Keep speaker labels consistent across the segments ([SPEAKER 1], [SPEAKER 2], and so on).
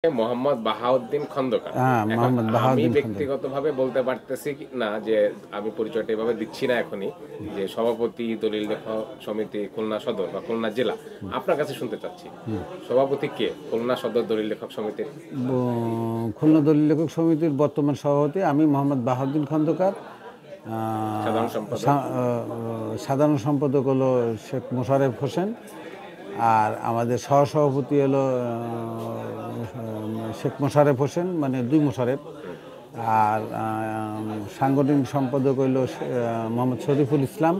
[SPEAKER 1] মোহাম্মদ বাহাউদ্দিন খন্দকার।
[SPEAKER 2] হ্যাঁ,
[SPEAKER 1] এখন
[SPEAKER 2] মোহাম্মদ
[SPEAKER 1] আমি
[SPEAKER 2] বাহাউদ্দিন খন্দকার।
[SPEAKER 1] ব্যক্তিগতভাবে বলতে পারতেছি না যে আমি পরিচয়টা এভাবে দিচ্ছি না এখনই, যে সভাপতি দলিল লেখক সমিতি খুলনা সদর বা খুলনা জেলা। আপনার কাছে শুনতে চাচ্ছি, সভাপতি কে খুলনা সদর দলিল লেখক সমিতির?
[SPEAKER 2] খুলনা দলিল লেখক সমিতির বর্তমান সভাপতি আমি মোহাম্মদ বাহাউদ্দিন খন্দকার।
[SPEAKER 1] সাধারণ সম্পাদক?
[SPEAKER 2] সাধারণ সম্পাদক হলো শেখ মোশারেফ হোসেন, আর আমাদের সহসভাপতি হলো শেখ মোশারেফ হোসেন, মানে দুই মোশারেফ। আর সাংগঠনিক সম্পাদক হইল মোহাম্মদ শরীফুল ইসলাম,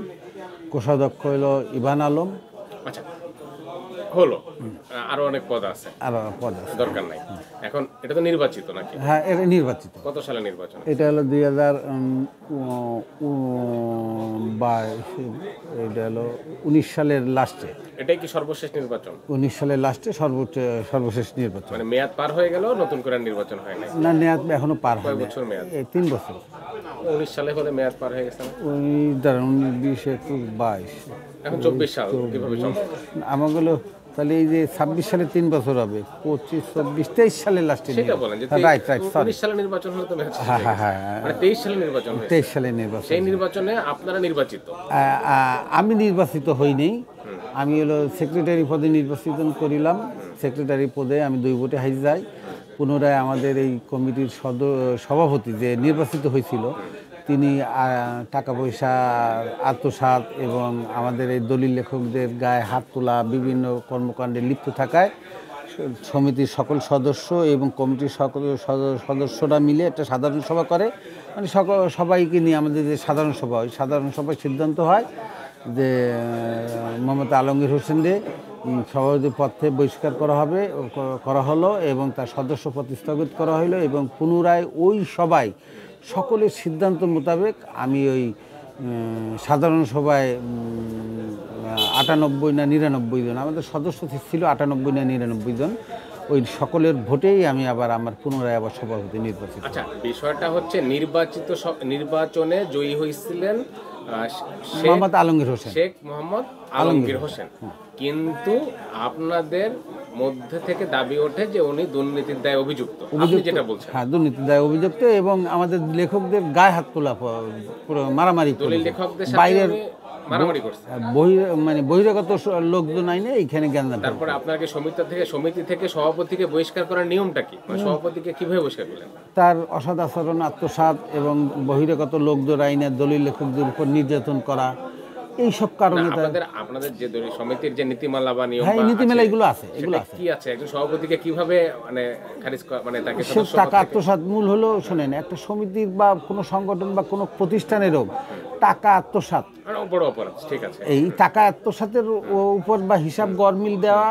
[SPEAKER 2] কোষাধ্যক্ষ হইল ইভান আলম।
[SPEAKER 1] আচ্ছা, হলো আরো অনেক পদ আছে,
[SPEAKER 2] আর পদ আছে,
[SPEAKER 1] দরকার নাই। এখন এটা তো নির্বাচিত নাকি?
[SPEAKER 2] হ্যাঁ, এটা নির্বাচিত।
[SPEAKER 1] কত সালে নির্বাচন?
[SPEAKER 2] এটা হলো 2019 সালের লাস্টে।
[SPEAKER 1] এটাই কি সর্বশেষ নির্বাচন?
[SPEAKER 2] 19 সালের লাস্টে সর্বশেষ নির্বাচন।
[SPEAKER 1] মানে মেয়াদ পার হয়ে গেল, নতুন করে নির্বাচন হয় নাই?
[SPEAKER 2] না, মেয়াদ এখনো পার
[SPEAKER 1] কয়
[SPEAKER 2] হয়নি।
[SPEAKER 1] বছর মেয়াদ?
[SPEAKER 2] 3 বছর।
[SPEAKER 1] 19 সালে হলে মেয়াদ পার হয়ে গেছে না?
[SPEAKER 2] 19, 20, 21, 22,
[SPEAKER 1] এখন 24 সাল, কিভাবে সম্ভব?
[SPEAKER 2] আমাগুলো তাহলে এই যে 26 সালে 3 বছর হবে, 25, 24, 23 সালের লাস্টে।
[SPEAKER 1] সেটা বলেন যে
[SPEAKER 2] রাইট, সরি।
[SPEAKER 1] 19 সালে নির্বাচন হলে তো মেয়াদ শেষ
[SPEAKER 2] হ্যাঁ
[SPEAKER 1] হয়ে
[SPEAKER 2] হ্যাঁ
[SPEAKER 1] গেছে।
[SPEAKER 2] হ্যাঁ,
[SPEAKER 1] মানে 23 সালে নির্বাচন হয়েছে।
[SPEAKER 2] 23 সালে নির্বাচন।
[SPEAKER 1] সেই নির্বাচনে আপনারা নির্বাচিত?
[SPEAKER 2] আমি নির্বাচিত হইনি। আমি হলো সেক্রেটারি পদে নির্বাচিত করিলাম। সেক্রেটারি পদে আমি 2 ভোটে হাই যাই। পুনরায় আমাদের এই কমিটির সভাপতি যে নির্বাচিত হয়েছিল, তিনি টাকা পয়সা আত্মসাৎ এবং আমাদের এই দলিল লেখকদের গায়ে হাত তোলা বিভিন্ন কর্মকাণ্ডে লিপ্ত থাকায় সমিতির সকল সদস্য এবং কমিটির সকল সদস্যরা মিলে একটা সাধারণ সভা করে। মানে সবাইকে নিয়ে আমাদের যে সাধারণ সভা, ওই সাধারণ সভায় সিদ্ধান্ত হয় যে মোহাম্মদ আলমগীর হোসেনকে সভাপতি পদ থেকে বহিষ্কার করা হলো এবং তার সদস্য পদ স্থগিত করা হলো। এবং পুনরায় ওই সভায় সকলের সিদ্ধান্ত মোতাবেক আমি ওই সাধারণ সভায় 98 না 99 জন, আমাদের সদস্য ছিল 98 না 99 জন, ওই সকলের ভোটেই আমি আমার পুনরায় সভাপতি নির্বাচিত।
[SPEAKER 1] আচ্ছা, বিষয়টা হচ্ছে নির্বাচনে জয়ী হয়েছিলেন
[SPEAKER 2] মোহাম্মদ আলমগীর হোসেন,
[SPEAKER 1] শেখ মোহাম্মদ আলমগীর হোসেন, কিন্তু আপনাদের মধ্যে থেকে দাবি ওঠে যে উনি দুর্নীতির দায়ে অভিযুক্ত। আপনি যেটা বলছেন।
[SPEAKER 2] হ্যাঁ, দুর্নীতির দায়ে অভিযুক্ত এবং আমাদের লেখকদের গায়ে হাত তোলা, পুরো মারামারি,
[SPEAKER 1] দলিল লেখকদের
[SPEAKER 2] বাইরের
[SPEAKER 1] মারামারি করছে,
[SPEAKER 2] মানে বহিরাগত লোকজন আইনে এইখানে জ্ঞান।
[SPEAKER 1] তারপরে আপনাকে সমিতি থেকে সভাপতিকে বহিষ্কার করার নিয়মটা কি? মানে সভাপতিকে কিভাবে বহিষ্কার করলেন?
[SPEAKER 2] তার অসৎ আচরণ, আত্মসাৎ এবং বহিরাগত লোকদের আইনে দলিল লেখকদের উপর নির্যাতন করা, এইসব কারণে
[SPEAKER 1] আপনাদের যে সমিতির যে নীতিমালা বা নিয়ম,
[SPEAKER 2] হ্যাঁ, নীতিমালা এগুলো আছে।
[SPEAKER 1] কি আছে? একজন সভাপতিকে কিভাবে মানে খারিজ মানে তাকে
[SPEAKER 2] টাকা আত্মসাৎ মূল হলো, শোনেন, একটা সমিতির বা কোনো সংগঠন বা কোনো প্রতিষ্ঠানেরও টাকা আত্মসাৎ
[SPEAKER 1] বড় অপরাধ। ঠিক আছে,
[SPEAKER 2] এই টাকা আত্মসাতের উপর বা হিসাব গরমিল দেওয়া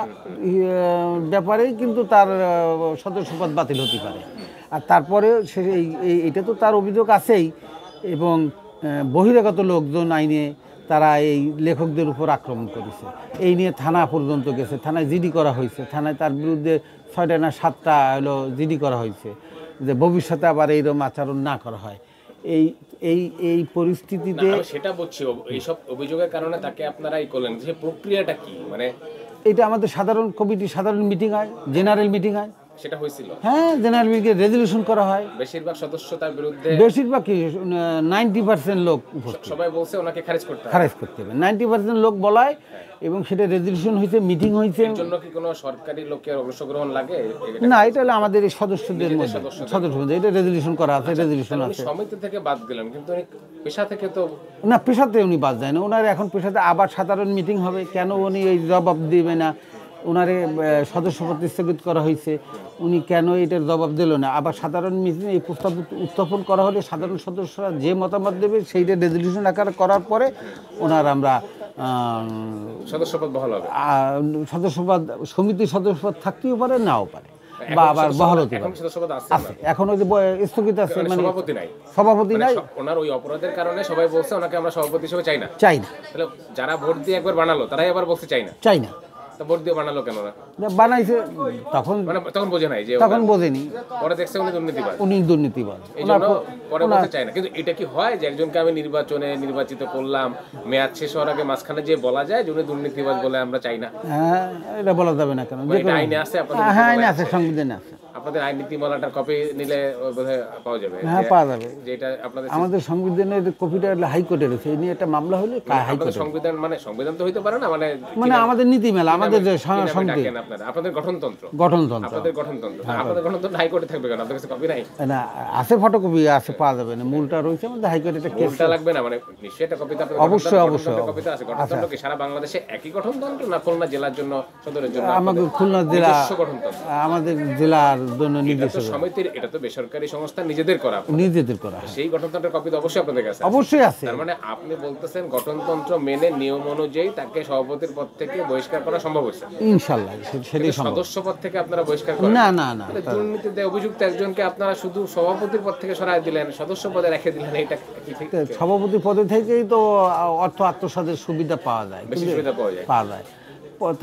[SPEAKER 2] ব্যাপারেই কিন্তু তার সদস্যপদ বাতিল হতে পারে। আর তারপরে সে এটা তো তার অভিযোগ আছেই, এবং বহিরাগত লোকজন আইনে তারা এই লেখকদের উপর আক্রমণ করেছে। এই নিয়ে থানা পর্যন্ত গেছে, থানায় জিডি করা হয়েছে, থানায় তার বিরুদ্ধে 6টা না 7টা হলো জিডি করা হয়েছে, যে ভবিষ্যতে আবার এইরকম আচরণ না করা হয়। এই পরিস্থিতিতে
[SPEAKER 1] সেটা বলছি, এইসব অভিযোগের কারণে তাকে আপনারা করলেন, যে প্রক্রিয়াটা কি? মানে
[SPEAKER 2] এটা আমাদের সাধারণ কমিটি, সাধারণ মিটিং হয়, জেনারেল মিটিং হয়।
[SPEAKER 1] সেটা হয়েছিল?
[SPEAKER 2] হ্যাঁ, জেনারেল মিটিংয়ে রেজলিউশন করা হয়।
[SPEAKER 1] বেশিরভাগ সদস্য তার বিরুদ্ধে,
[SPEAKER 2] বেশিরভাগ কি 90% লোক
[SPEAKER 1] সবাই বলছে ওনাকে খারিজ করতে
[SPEAKER 2] হবে। 90% লোক বলায়, এবং সেটা রেজলিউশন হয়েছে, মিটিং হয়েছে।
[SPEAKER 1] এর জন্য কি কোনো সরকারি লোকের অংশগ্রহণ লাগে?
[SPEAKER 2] না, এটা হলো আমাদের এই সদস্যদের মধ্যে এটা রেজলিউশন করা আছে, রেজলিউশন আছে।
[SPEAKER 1] সমিতি থেকে বাদ দিলাম, কিন্তু পেশা থেকে তো
[SPEAKER 2] না, পেশাতে উনি বাদ যায় না। ওনার এখন পেশাতে আবার সাধারণ মিটিং হবে। কেন উনি এই জবাব দিবে না? ওনারে সদস্যপদ স্থগিত করা হয়েছে, উনি কেন এটার জবাব দিল না? আবার সাধারণ মিটিং এই প্রস্তাব উত্থাপন করা হলে সাধারণ সদস্যরা যে মতামত দেবে সেইটা রেজলিউশন আকারে করার পরে ওনার আমরা
[SPEAKER 1] সদস্যপদ বহাল হবে।
[SPEAKER 2] সদস্যপদ, সমিতির সদস্যপদ থাকতেও পারে, নাও পারে, বা আবার বহাল হতে পারে। এখন ওই যে স্থগিত আছে, মানে সভাপতি নাই।
[SPEAKER 1] ওনার ওই অপরাধের কারণে সবাই বলছে ওনাকে আমরা সভাপতি হিসেবে চাই না। তাহলে যারা ভোট দিয়ে একবার বানালো তারাই আবার বলছে চাই না। ভোট দিয়ে বানালো কেন?
[SPEAKER 2] বানাইছে তখন
[SPEAKER 1] বোঝে নাই, যে
[SPEAKER 2] তখন বোঝেনি,
[SPEAKER 1] পরে দেখছে উনি দুর্নীতিবাজ,
[SPEAKER 2] এই জন্য
[SPEAKER 1] পরে বলতে চায় না। কিন্তু এটা কি হয় যে একজনকে আমি নির্বাচিত করলাম, মেয়াদ শেষ হওয়ার আগে মাঝখানে যে বলা যায় যে উনি দুর্নীতিবাজ বলে আমরা চাই না?
[SPEAKER 2] হ্যাঁ, এটা বলা যাবে না। কেন?
[SPEAKER 1] আইনে আছে?
[SPEAKER 2] হ্যাঁ, আইনে আছে, সংবিধানে আছে।
[SPEAKER 1] আপনাদের আইন নীতিমালাটার কপি নিলে বোধহয় পাওয়া যাবে।
[SPEAKER 2] হ্যাঁ, পাওয়া যাবে।
[SPEAKER 1] যেটা আপনাদের
[SPEAKER 2] আমাদের সংবিধানের কপিটা হাইকোর্টে রয়েছে, এই নিয়ে একটা মামলা হলে
[SPEAKER 1] আপনাদের
[SPEAKER 2] হাইকোর্টে।
[SPEAKER 1] সংবিধান মানে সংবিধান তো হইতে পারে না, মানে
[SPEAKER 2] মানে আমাদের নীতিমেলা, আমাদের যে সংবিধান,
[SPEAKER 1] ডাকেন আপনারা, আপনাদের গঠনতন্ত্র,
[SPEAKER 2] গঠনতন্ত্র।
[SPEAKER 1] আপনাদের গঠনতন্ত্র, আপনাদের গঠনতন্ত্র হাইকোর্টে থাকবে কেন? আপনাদের কাছে কপি নাই?
[SPEAKER 2] না, আছে ফটোকপি, আছে, পাওয়া যাবে না। মূলটা রয়েছে আমাদের হাইকোর্টে একটা কেস।
[SPEAKER 1] কোনটা লাগবে না, মানে নিশ্চয়ই একটা কপি তো আপনাদের
[SPEAKER 2] অবশ্যই,
[SPEAKER 1] গঠনতন্ত্রের কপি তো আছে। গঠনতন্ত্র কি সারা বাংলাদেশে একই গঠনতন্ত্র, না খুলনা জেলার জন্য, সদরের জন্য
[SPEAKER 2] আমাদের খুলনা জেলা,
[SPEAKER 1] নিজস্ব গঠনতন্ত্র?
[SPEAKER 2] আমাদের জেলার জন্য
[SPEAKER 1] এটা
[SPEAKER 2] নিজস্ব,
[SPEAKER 1] তো সমিতির, এটা তো বেসরকারি সংস্থা নিজেদের করা,
[SPEAKER 2] নিজেদের করা।
[SPEAKER 1] সেই গঠনতন্ত্রের কপি তো অবশ্যই আপনাদের কাছে আছে।
[SPEAKER 2] অবশ্যই আছে।
[SPEAKER 1] তার মানে আপনি বলতেছেন গঠনতন্ত্র মেনে নিয়ম অনুযায়ী তাকে সভাপতির পদ থেকে বহিষ্কার করা সম্ভব হয়েছে?
[SPEAKER 2] ইনশাল্লাহ সেটাই সম্ভব।
[SPEAKER 1] সদস্য পদ থেকে আপনারা বহিষ্কার করেন?
[SPEAKER 2] না না না,
[SPEAKER 1] তাহলে দুর্নীতিতে অভিযুক্ত একজনকে আপনারা শুধু সভাপতির পদ থেকে সরায় দিলেন, সদস্য পদে রেখে দিলেন, এটা কি ঠিক?
[SPEAKER 2] সভাপতি পদে থেকেই তো অর্থ আত্মসাতের সুবিধা পাওয়া যায়,
[SPEAKER 1] বেশি সুবিধা পাওয়া যায়।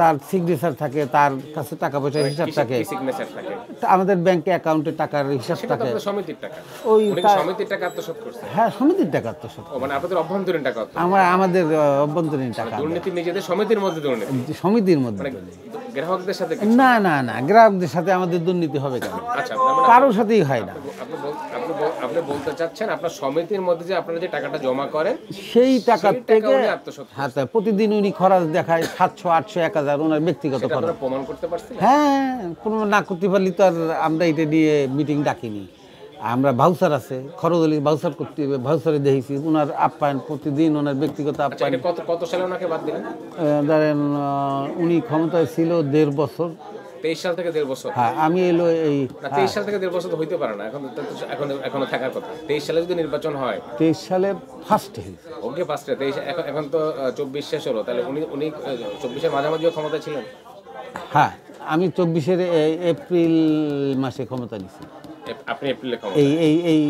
[SPEAKER 2] তার সিগনেচার থাকে, তার কাছে টাকা পয়সার হিসাব থাকে,
[SPEAKER 1] সিগনেচার থাকে,
[SPEAKER 2] আমাদের ব্যাংকে অ্যাকাউন্টে টাকার হিসাব
[SPEAKER 1] সেটা তো
[SPEAKER 2] থাকে।
[SPEAKER 1] আপনাদের সমিতির টাকা।
[SPEAKER 2] ওই
[SPEAKER 1] উনি কি সমিতির টাকা আত্মসাৎ করছে?
[SPEAKER 2] হ্যাঁ, সমিতির টাকা আত্মসাৎ।
[SPEAKER 1] ও মানে আপনাদের অভ্যন্তরীণ টাকা আত্মসাৎ।
[SPEAKER 2] আমাদের অভ্যন্তরীণ টাকা,
[SPEAKER 1] দুর্নীতি নিজেদের সমিতির মধ্যে দুর্নীতি,
[SPEAKER 2] সমিতির মধ্যে।
[SPEAKER 1] গ্রাহকদের সাথে
[SPEAKER 2] না না না, গ্রাহকদের সাথে আমাদের দুর্নীতি হবে কেন?
[SPEAKER 1] আচ্ছা, তার মানে
[SPEAKER 2] কারোর সাথেই হয় না।
[SPEAKER 1] আপনি বলতে চাচ্ছেন আপনার সমিতির মধ্যে যে আপনারা যে টাকাটা জমা করেন
[SPEAKER 2] সেই টাকা থেকে
[SPEAKER 1] উনি আত্মসাৎ
[SPEAKER 2] হ্যাঁ, তাই প্রতিদিন উনি খরচ দেখায় 700, 800, 1000 ওনার ব্যক্তিগত
[SPEAKER 1] সেটা
[SPEAKER 2] খরচ।
[SPEAKER 1] আপনারা প্রমাণ করতে পারছেন?
[SPEAKER 2] হ্যাঁ, কোনো না করতে পারলে তো আর আমরা এটা নিয়ে মিটিং ডাকিনি। আমরা ভাউচার আছে, খরচলি ভাউচার করতে হবে, ভাউচারে দেখেছি ওনার আপ্যায়ন প্রতিদিন, ওনার ব্যক্তিগত
[SPEAKER 1] আচ্ছা,
[SPEAKER 2] আপ্যায়ন।
[SPEAKER 1] এটা কত সালে ওনাকে বাদ দিলেন?
[SPEAKER 2] ধরেন উনি ক্ষমতায় ছিল 1.5 বছর।
[SPEAKER 1] 23 সাল থেকে 1.5 বছর?
[SPEAKER 2] হ্যাঁ, আমি এলো এই
[SPEAKER 1] না, 23 সাল থেকে 1.5 বছর তো হইতে পারে না, এখনো থাকার কথা। 23 সালে যদি নির্বাচন হয়,
[SPEAKER 2] 23 সালে ফার্স্টে হয়েছে।
[SPEAKER 1] ওকে ফার্স্টে 23, এখন তো 24 শেষ হলো, তাহলে উনি 24-এর মাঝামাঝিও ক্ষমতা ছিলেন?
[SPEAKER 2] হ্যাঁ, আমি 24-এর এপ্রিল মাসে ক্ষমতা নিয়েছি।
[SPEAKER 1] আপনি এপ্রিলে ক্ষমতা?
[SPEAKER 2] এই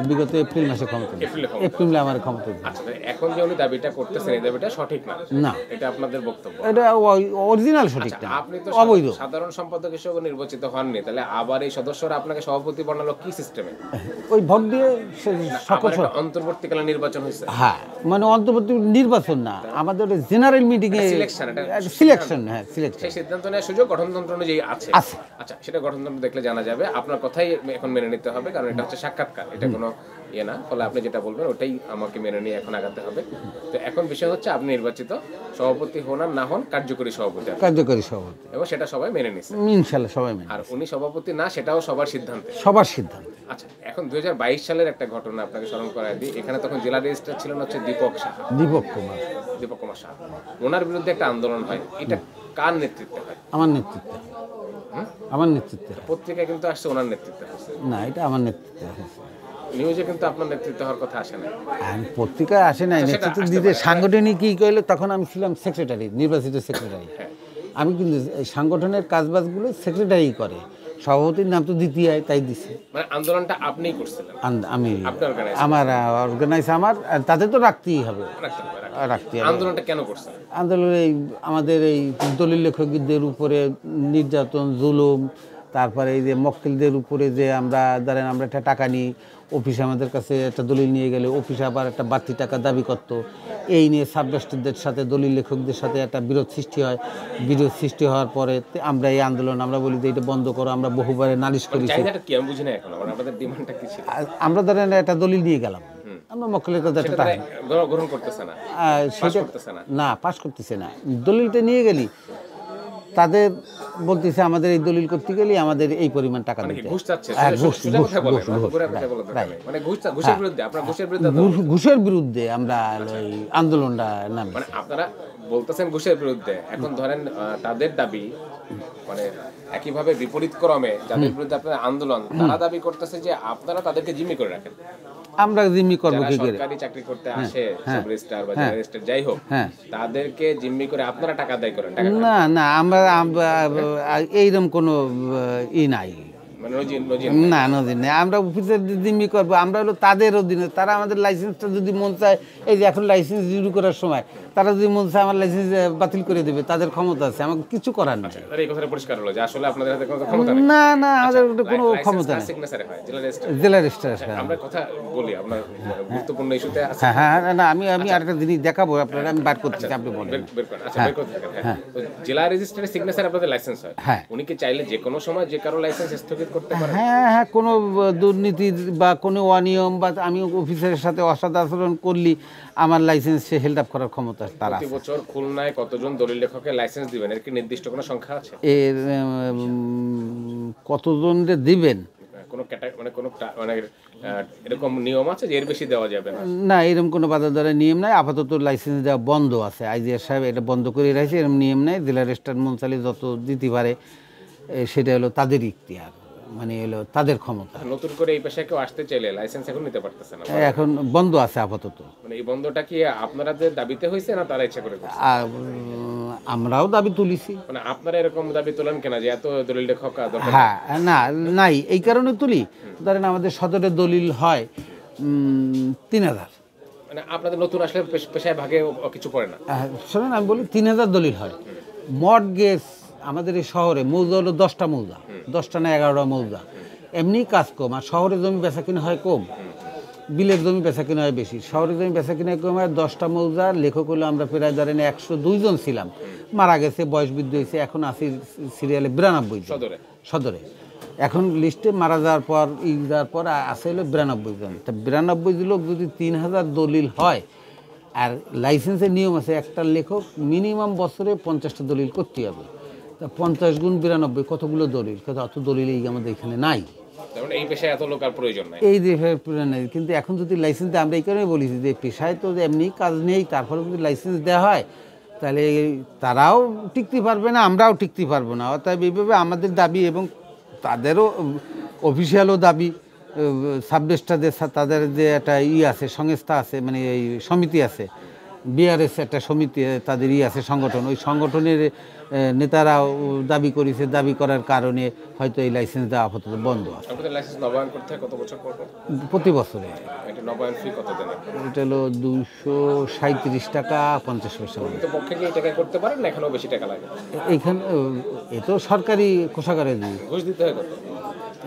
[SPEAKER 2] বিগত এপ্রিল মাসে ক্ষমতা নিয়েছি। এপ্রিলে আমার ক্ষমতা দিয়েছি।
[SPEAKER 1] আচ্ছা, এখন যে উনি দাবিটা করতেছেন, এই দাবিটা সঠিক না?
[SPEAKER 2] না,
[SPEAKER 1] এটা আপনাদের বক্তব্য?
[SPEAKER 2] এটা অরিজিনাল সঠিক না,
[SPEAKER 1] আপনি তো
[SPEAKER 2] অবৈধ।
[SPEAKER 1] সাধারণ সম্পাদক হিসেবে নির্বাচিত হননি, তাহলে আবার এই সদস্যরা আপনাকে সভাপতি বানালো কি সিস্টেমে?
[SPEAKER 2] ওই ভোট দিয়ে সকল
[SPEAKER 1] অন্তর্বর্তীকালে নির্বাচন হয়েছে?
[SPEAKER 2] হ্যাঁ, মানে অন্তর্বর্তী নির্বাচন না, আমাদের জেনারেল মিটিং এ
[SPEAKER 1] সিলেকশন।
[SPEAKER 2] সিলেকশন, হ্যাঁ, সিলেকশন।
[SPEAKER 1] সেই সিদ্ধান্ত নেওয়ার সুযোগ গঠনতন্ত্র অনুযায়ী আছে। আচ্ছা, সেটা গঠনতন্ত্র দেখলে জানা যাবে। আপনার কথাই এখন মেনে নিতে হবে, কারণ এটা হচ্ছে সাক্ষাৎকার, এটা কোনো ইয়ে না। ফলে আপনি যেটা বলবেন ওটাই আমাকে মেনে নিয়ে এখন আগাতে হবে। তো এখন বিষয় হচ্ছে আপনি নির্বাচিত সভাপতি হন আর না হন কার্যকরী সভাপতি,
[SPEAKER 2] কার্যকরী সভাপতি,
[SPEAKER 1] এবং সেটা সবাই মেনে নিচ্ছে
[SPEAKER 2] ইনশাআল্লাহ সবাই মেনে।
[SPEAKER 1] আর উনি সভাপতি না, সেটাও সবার সিদ্ধান্ত,
[SPEAKER 2] সবার সিদ্ধান্ত।
[SPEAKER 1] আচ্ছা, এখন 2022 সালের একটা ঘটনা আপনাকে স্মরণ করায় দিই। এখানে তখন জেলা রেজিস্ট্রার ছিলেন হচ্ছে দীপক কুমার সাহা। ওনার বিরুদ্ধে একটা আন্দোলন হয়, এটা কার নেতৃত্বে হয়?
[SPEAKER 2] আমার নেতৃত্বে। আমার নেতৃত্বে।
[SPEAKER 1] পত্রিকায় কিন্তু আসছে ওনার নেতৃত্বে হচ্ছে
[SPEAKER 2] না, এটা আমার নেতৃত্বে হচ্ছে।
[SPEAKER 1] নিউজে কিন্তু আপনার নেতৃত্ব হওয়ার কথা আসে না।
[SPEAKER 2] পত্রিকায় আসে নাই, নেতৃত্ব দিতে সাংগঠনিক কি কইলে তখন আমি ছিলাম সেক্রেটারি, নির্বাচিত সেক্রেটারি। আমি কিন্তু সাংগঠনের কাজবাজগুলো সেক্রেটারি করে, সভাপতির নাম তো দিতেই হয়, তাই দিছে।
[SPEAKER 1] মানে আন্দোলনটা আপনিই করছিলেন?
[SPEAKER 2] আমি
[SPEAKER 1] আমার
[SPEAKER 2] অর্গানাইজ, আমার তাতে তো রাখতেই হবে, রাখতে হবে।
[SPEAKER 1] আন্দোলনটা কেন করছেন?
[SPEAKER 2] আন্দোলন এই আমাদের এই দলিল লেখকদের উপরে নির্যাতন, জুলুম, তারপরে এই যে মক্কেলদের উপরে যে আমরা ধরেন আমরা একটা টাকা নিই, অফিসে আমাদের কাছে একটা দলিল নিয়ে গেলে অফিসে আবার একটা বাড়তি টাকা দাবি করত। এই নিয়ে সাবরেস্টরদের সাথে দলিল লেখকদের সাথে একটা বিরোধ সৃষ্টি হয়। বিরোধ সৃষ্টি হওয়ার পরে আমরা এই আন্দোলন আমরা বলি যে এটা বন্ধ করো। আমরা বহুবারে নালিশ করেছি। আমরা ধরেন একটা দলিল নিয়ে গেলাম, আমরা মক্কেলের কাছে একটা টাকা
[SPEAKER 1] গ্রহণ করতেছে না,
[SPEAKER 2] না পাস করতেছে না। দলিলটা নিয়ে গেলি, তাদের বলতেছে আমাদের এই দলিল করতে গেলে আমাদের এই পরিমাণ টাকা দিতে। ঘুষের বিরুদ্ধে আমরা এই আন্দোলনটা নাম।
[SPEAKER 1] মানে আপনারা বলতেছেন ঘুষের বিরুদ্ধে, এখন ধরেন তাদের দাবি মানে একইভাবে বিপরীত ক্রমে যাদের বিরুদ্ধে আপনার আন্দোলন, তারা দাবি করতেছে যে আপনারা তাদেরকে জিম্মি করে রাখেন।
[SPEAKER 2] আমরা জিম্মি করব কি করে?
[SPEAKER 1] সরকারি চাকরি করতে আসে সাব রেজিস্ট্রার বা জেলা রেজিস্ট্রার যাই হোক, তাদেরকে জিম্মি করে আপনারা টাকা আদায় করেন?
[SPEAKER 2] না না, আমরা এইরকম কোনো ই নাই, না নদীর নেই। আমরা অফিসের জিম্মি করবো, আমরা হলো তাদের অধীনে। তারা আমাদের লাইসেন্সটা যদি মন চায়, এই যে এখন লাইসেন্স রিনিউ করার সময় তারা যদি মন চায় আমার লাইসেন্স বাতিল করে দেবে, তাদের ক্ষমতা আছে, আমাকে কিছু করার নেই।
[SPEAKER 1] এই কথাটা পরিষ্কার হলো যে আসলে আপনাদের হাতে কোনো ক্ষমতা নেই।
[SPEAKER 2] না না, আমাদের কোনো ক্ষমতা নেই। জেলা রেজিস্ট্রার।
[SPEAKER 1] আমরা কথা বলি আপনার গুরুত্বপূর্ণ ইস্যুতে আছে।
[SPEAKER 2] হ্যাঁ না, আমি আরেকটা জিনিস দেখাবো আপনারা, আমি বার করতেছি, আপনি বলেন।
[SPEAKER 1] আচ্ছা, বের করতে থাকেন। হ্যাঁ, তো জেলা রেজিস্ট্রারের সিগনেচার আপনাদের লাইসেন্স হয়। উনি কি চাইলে যে কোনো সময় যে কারো লাইসেন্স স্থগিত সার্টিফিকেট করতে পারেন?
[SPEAKER 2] হ্যাঁ হ্যাঁ, কোনো দুর্নীতি বা কোনো অনিয়ম বা আমি অফিসারের সাথে অসৎ আচরণ করলে আমার লাইসেন্স সে হেল্ড আপ করার ক্ষমতা তার
[SPEAKER 1] প্রতি
[SPEAKER 2] আছে।
[SPEAKER 1] বছর খুলনায় কতজন দলিল লেখকের লাইসেন্স দিবেন, এর কি নির্দিষ্ট কোনো সংখ্যা আছে?
[SPEAKER 2] এর কতজন যে দিবেন
[SPEAKER 1] কোনো মানে কোনো মানে এরকম নিয়ম আছে যে এর বেশি দেওয়া যাবে না?
[SPEAKER 2] না, এরকম কোনো বাধা ধরার নিয়ম নাই। আপাতত লাইসেন্স দেওয়া বন্ধ আছে, আইজিআর সাহেব এটা বন্ধ করে রাখছে, এরকম নিয়ম নেই। জেলা রেজিস্ট্রার মনসালি যত দিতে পারে সেটা হলো তাদের ইখতিয়ার, মানে হলো তাদের ক্ষমতা।
[SPEAKER 1] নতুন করে এই পেশায় কেউ আসতে চাইলে লাইসেন্স এখন নিতে পারতেছে না,
[SPEAKER 2] এখন বন্ধ আছে আপাতত।
[SPEAKER 1] মানে এই বন্ধটা কি আপনাদের দাবিতে হয়েছে না তারা ইচ্ছা করে করছে?
[SPEAKER 2] আর আমরাও দাবি তুলিছি।
[SPEAKER 1] মানে আপনারা এরকম দাবি তোলেন কেন যে এত দলিল লেখক দরকার?
[SPEAKER 2] হ্যাঁ, না নাই এই কারণে তুলি, ধরেন আমাদের সদরে দলিল হয় 3000।
[SPEAKER 1] মানে আপনাদের নতুন আসলে পেশায় ভাগে কিছু পড়ে না?
[SPEAKER 2] শোনেন, আমি বলি 3000 দলিল হয়। মর্টগেজ আমাদের এই শহরে মৌজা হলো 10টা মৌজা, 10টা না 11টা মৌজা। এমনি কাজ কম, আর শহরে জমি বেচা কিনা হয় কম, বিলের জমি বেচা কিনা হয় বেশি। শহরে জমি বেচা কিনা কম হয়। 10টা মৌজার লেখক হলো আমরা প্রায় ধরেন 102 জন ছিলাম, মারা গেছে, বয়স বৃদ্ধি হয়েছে, এখন আছি সিরিয়ালে 92 জন সদরে। এখন লিস্টে মারা যাওয়ার পর যাওয়ার পর আছে হলো 92 জন। তা 92 লোক যদি 3000 দলিল হয়, আর লাইসেন্সের নিয়ম আছে একটা লেখক মিনিমাম বছরে 50টা দলিল করতে হবে। তা 50 গুণ 92 কতগুলো দলিল? কত অত দলিল এই আমাদের এখানে নাই।
[SPEAKER 1] এই পেশায় এত লোক আর প্রয়োজন নাই,
[SPEAKER 2] এই প্রয়োজন নেই। কিন্তু এখন যদি লাইসেন্স দেয়, আমরা এই কারণে বলেছি যে পেশায় তো এমনি কাজ নেই, তারপরে যদি লাইসেন্স দেওয়া হয় তাহলে তারাও টিকতে পারবে না, আমরাও টিকতে পারবো না। অতএব এইভাবে আমাদের দাবি এবং তাদেরও অফিসিয়ালও দাবি, সাবরেজিস্ট্রারদের তাদের যে একটা আছে সংস্থা আছে, মানে এই সমিতি আছে, বিআরএস একটা সমিতি তাদের আছে সংগঠন, ওই সংগঠনের নেতারাও দাবি করেছে। দাবি করার কারণে হয়তো এই লাইসেন্স দেওয়া আপাতত বন্ধ আছে।
[SPEAKER 1] আপনাদের লাইসেন্স নবায়ন করতে হয় কত বছর পর?
[SPEAKER 2] প্রতি বছরে।
[SPEAKER 1] এটা নবায়ন ফি কত দেন?
[SPEAKER 2] এটা হলো 237 টাকা 50 পয়সা।
[SPEAKER 1] কিন্তু পক্ষে কি এই টাকা করতে পারেন না এখানেও বেশি টাকা লাগে?
[SPEAKER 2] এইখানে এ তো সরকারি কোষাগারে দিই।
[SPEAKER 1] ঘুষ দিতে হয় কত?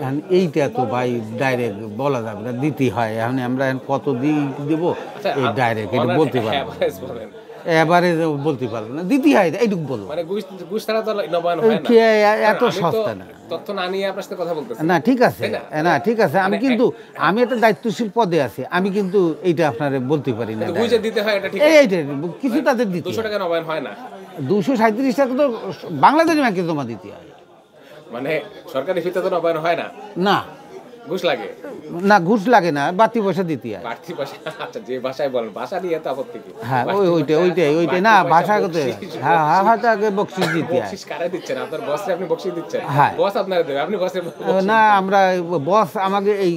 [SPEAKER 2] এখন এইটা তো ভাই ডাইরেক্ট বলা যাবে না, দিতেই হয়। এখন আমরা এখন কত দেবো এই ডাইরেক্ট এটা বলতে পারবো না, এবারে বলতে পারবো না, দিতেই হয় এইটুকু বলবো।
[SPEAKER 1] মানে ঘুষ ছাড়া তো নবায়ন হয় না,
[SPEAKER 2] এত সস্তা না।
[SPEAKER 1] তথ্য না নিয়ে আপনার সাথে কথা বলতেছি
[SPEAKER 2] না, ঠিক আছে, না ঠিক আছে। আমি কিন্তু আমি একটা দায়িত্বশীল পদে আছি, আমি কিন্তু এইটা আপনার বলতে পারি না।
[SPEAKER 1] ঘুষ দিতে হয় এটা ঠিক,
[SPEAKER 2] এইটা কিছু তাদের দিতে
[SPEAKER 1] 200 টাকা নবায়ন হয় না।
[SPEAKER 2] 237 টাকা তো বাংলাদেশি ব্যাংকে জমা দিতে হয়,
[SPEAKER 1] মানে সরকারি ফিতে তো নবায়ন হয় না,
[SPEAKER 2] না
[SPEAKER 1] ঘুষ লাগে
[SPEAKER 2] না, ঘুষ লাগে না, বাড়তি পয়সা দিতে হয়।
[SPEAKER 1] বাড়তি পয়সা? আচ্ছা, যে ভাষায় বলেন, ভাষা নিয়ে তো আপত্তি কি?
[SPEAKER 2] হ্যাঁ, ওইটাই না, ভাষা করতে হ্যাঁ হ্যাঁ হয়তো আগে বকশিস দিতে হয়।
[SPEAKER 1] বকশিশ কারে দিচ্ছেন? আপনার বসে আপনি বকশিশ দিচ্ছেন?
[SPEAKER 2] হ্যাঁ,
[SPEAKER 1] বস আপনারা দেবে, আপনি বসে
[SPEAKER 2] না, আমরা বস আমাকে এই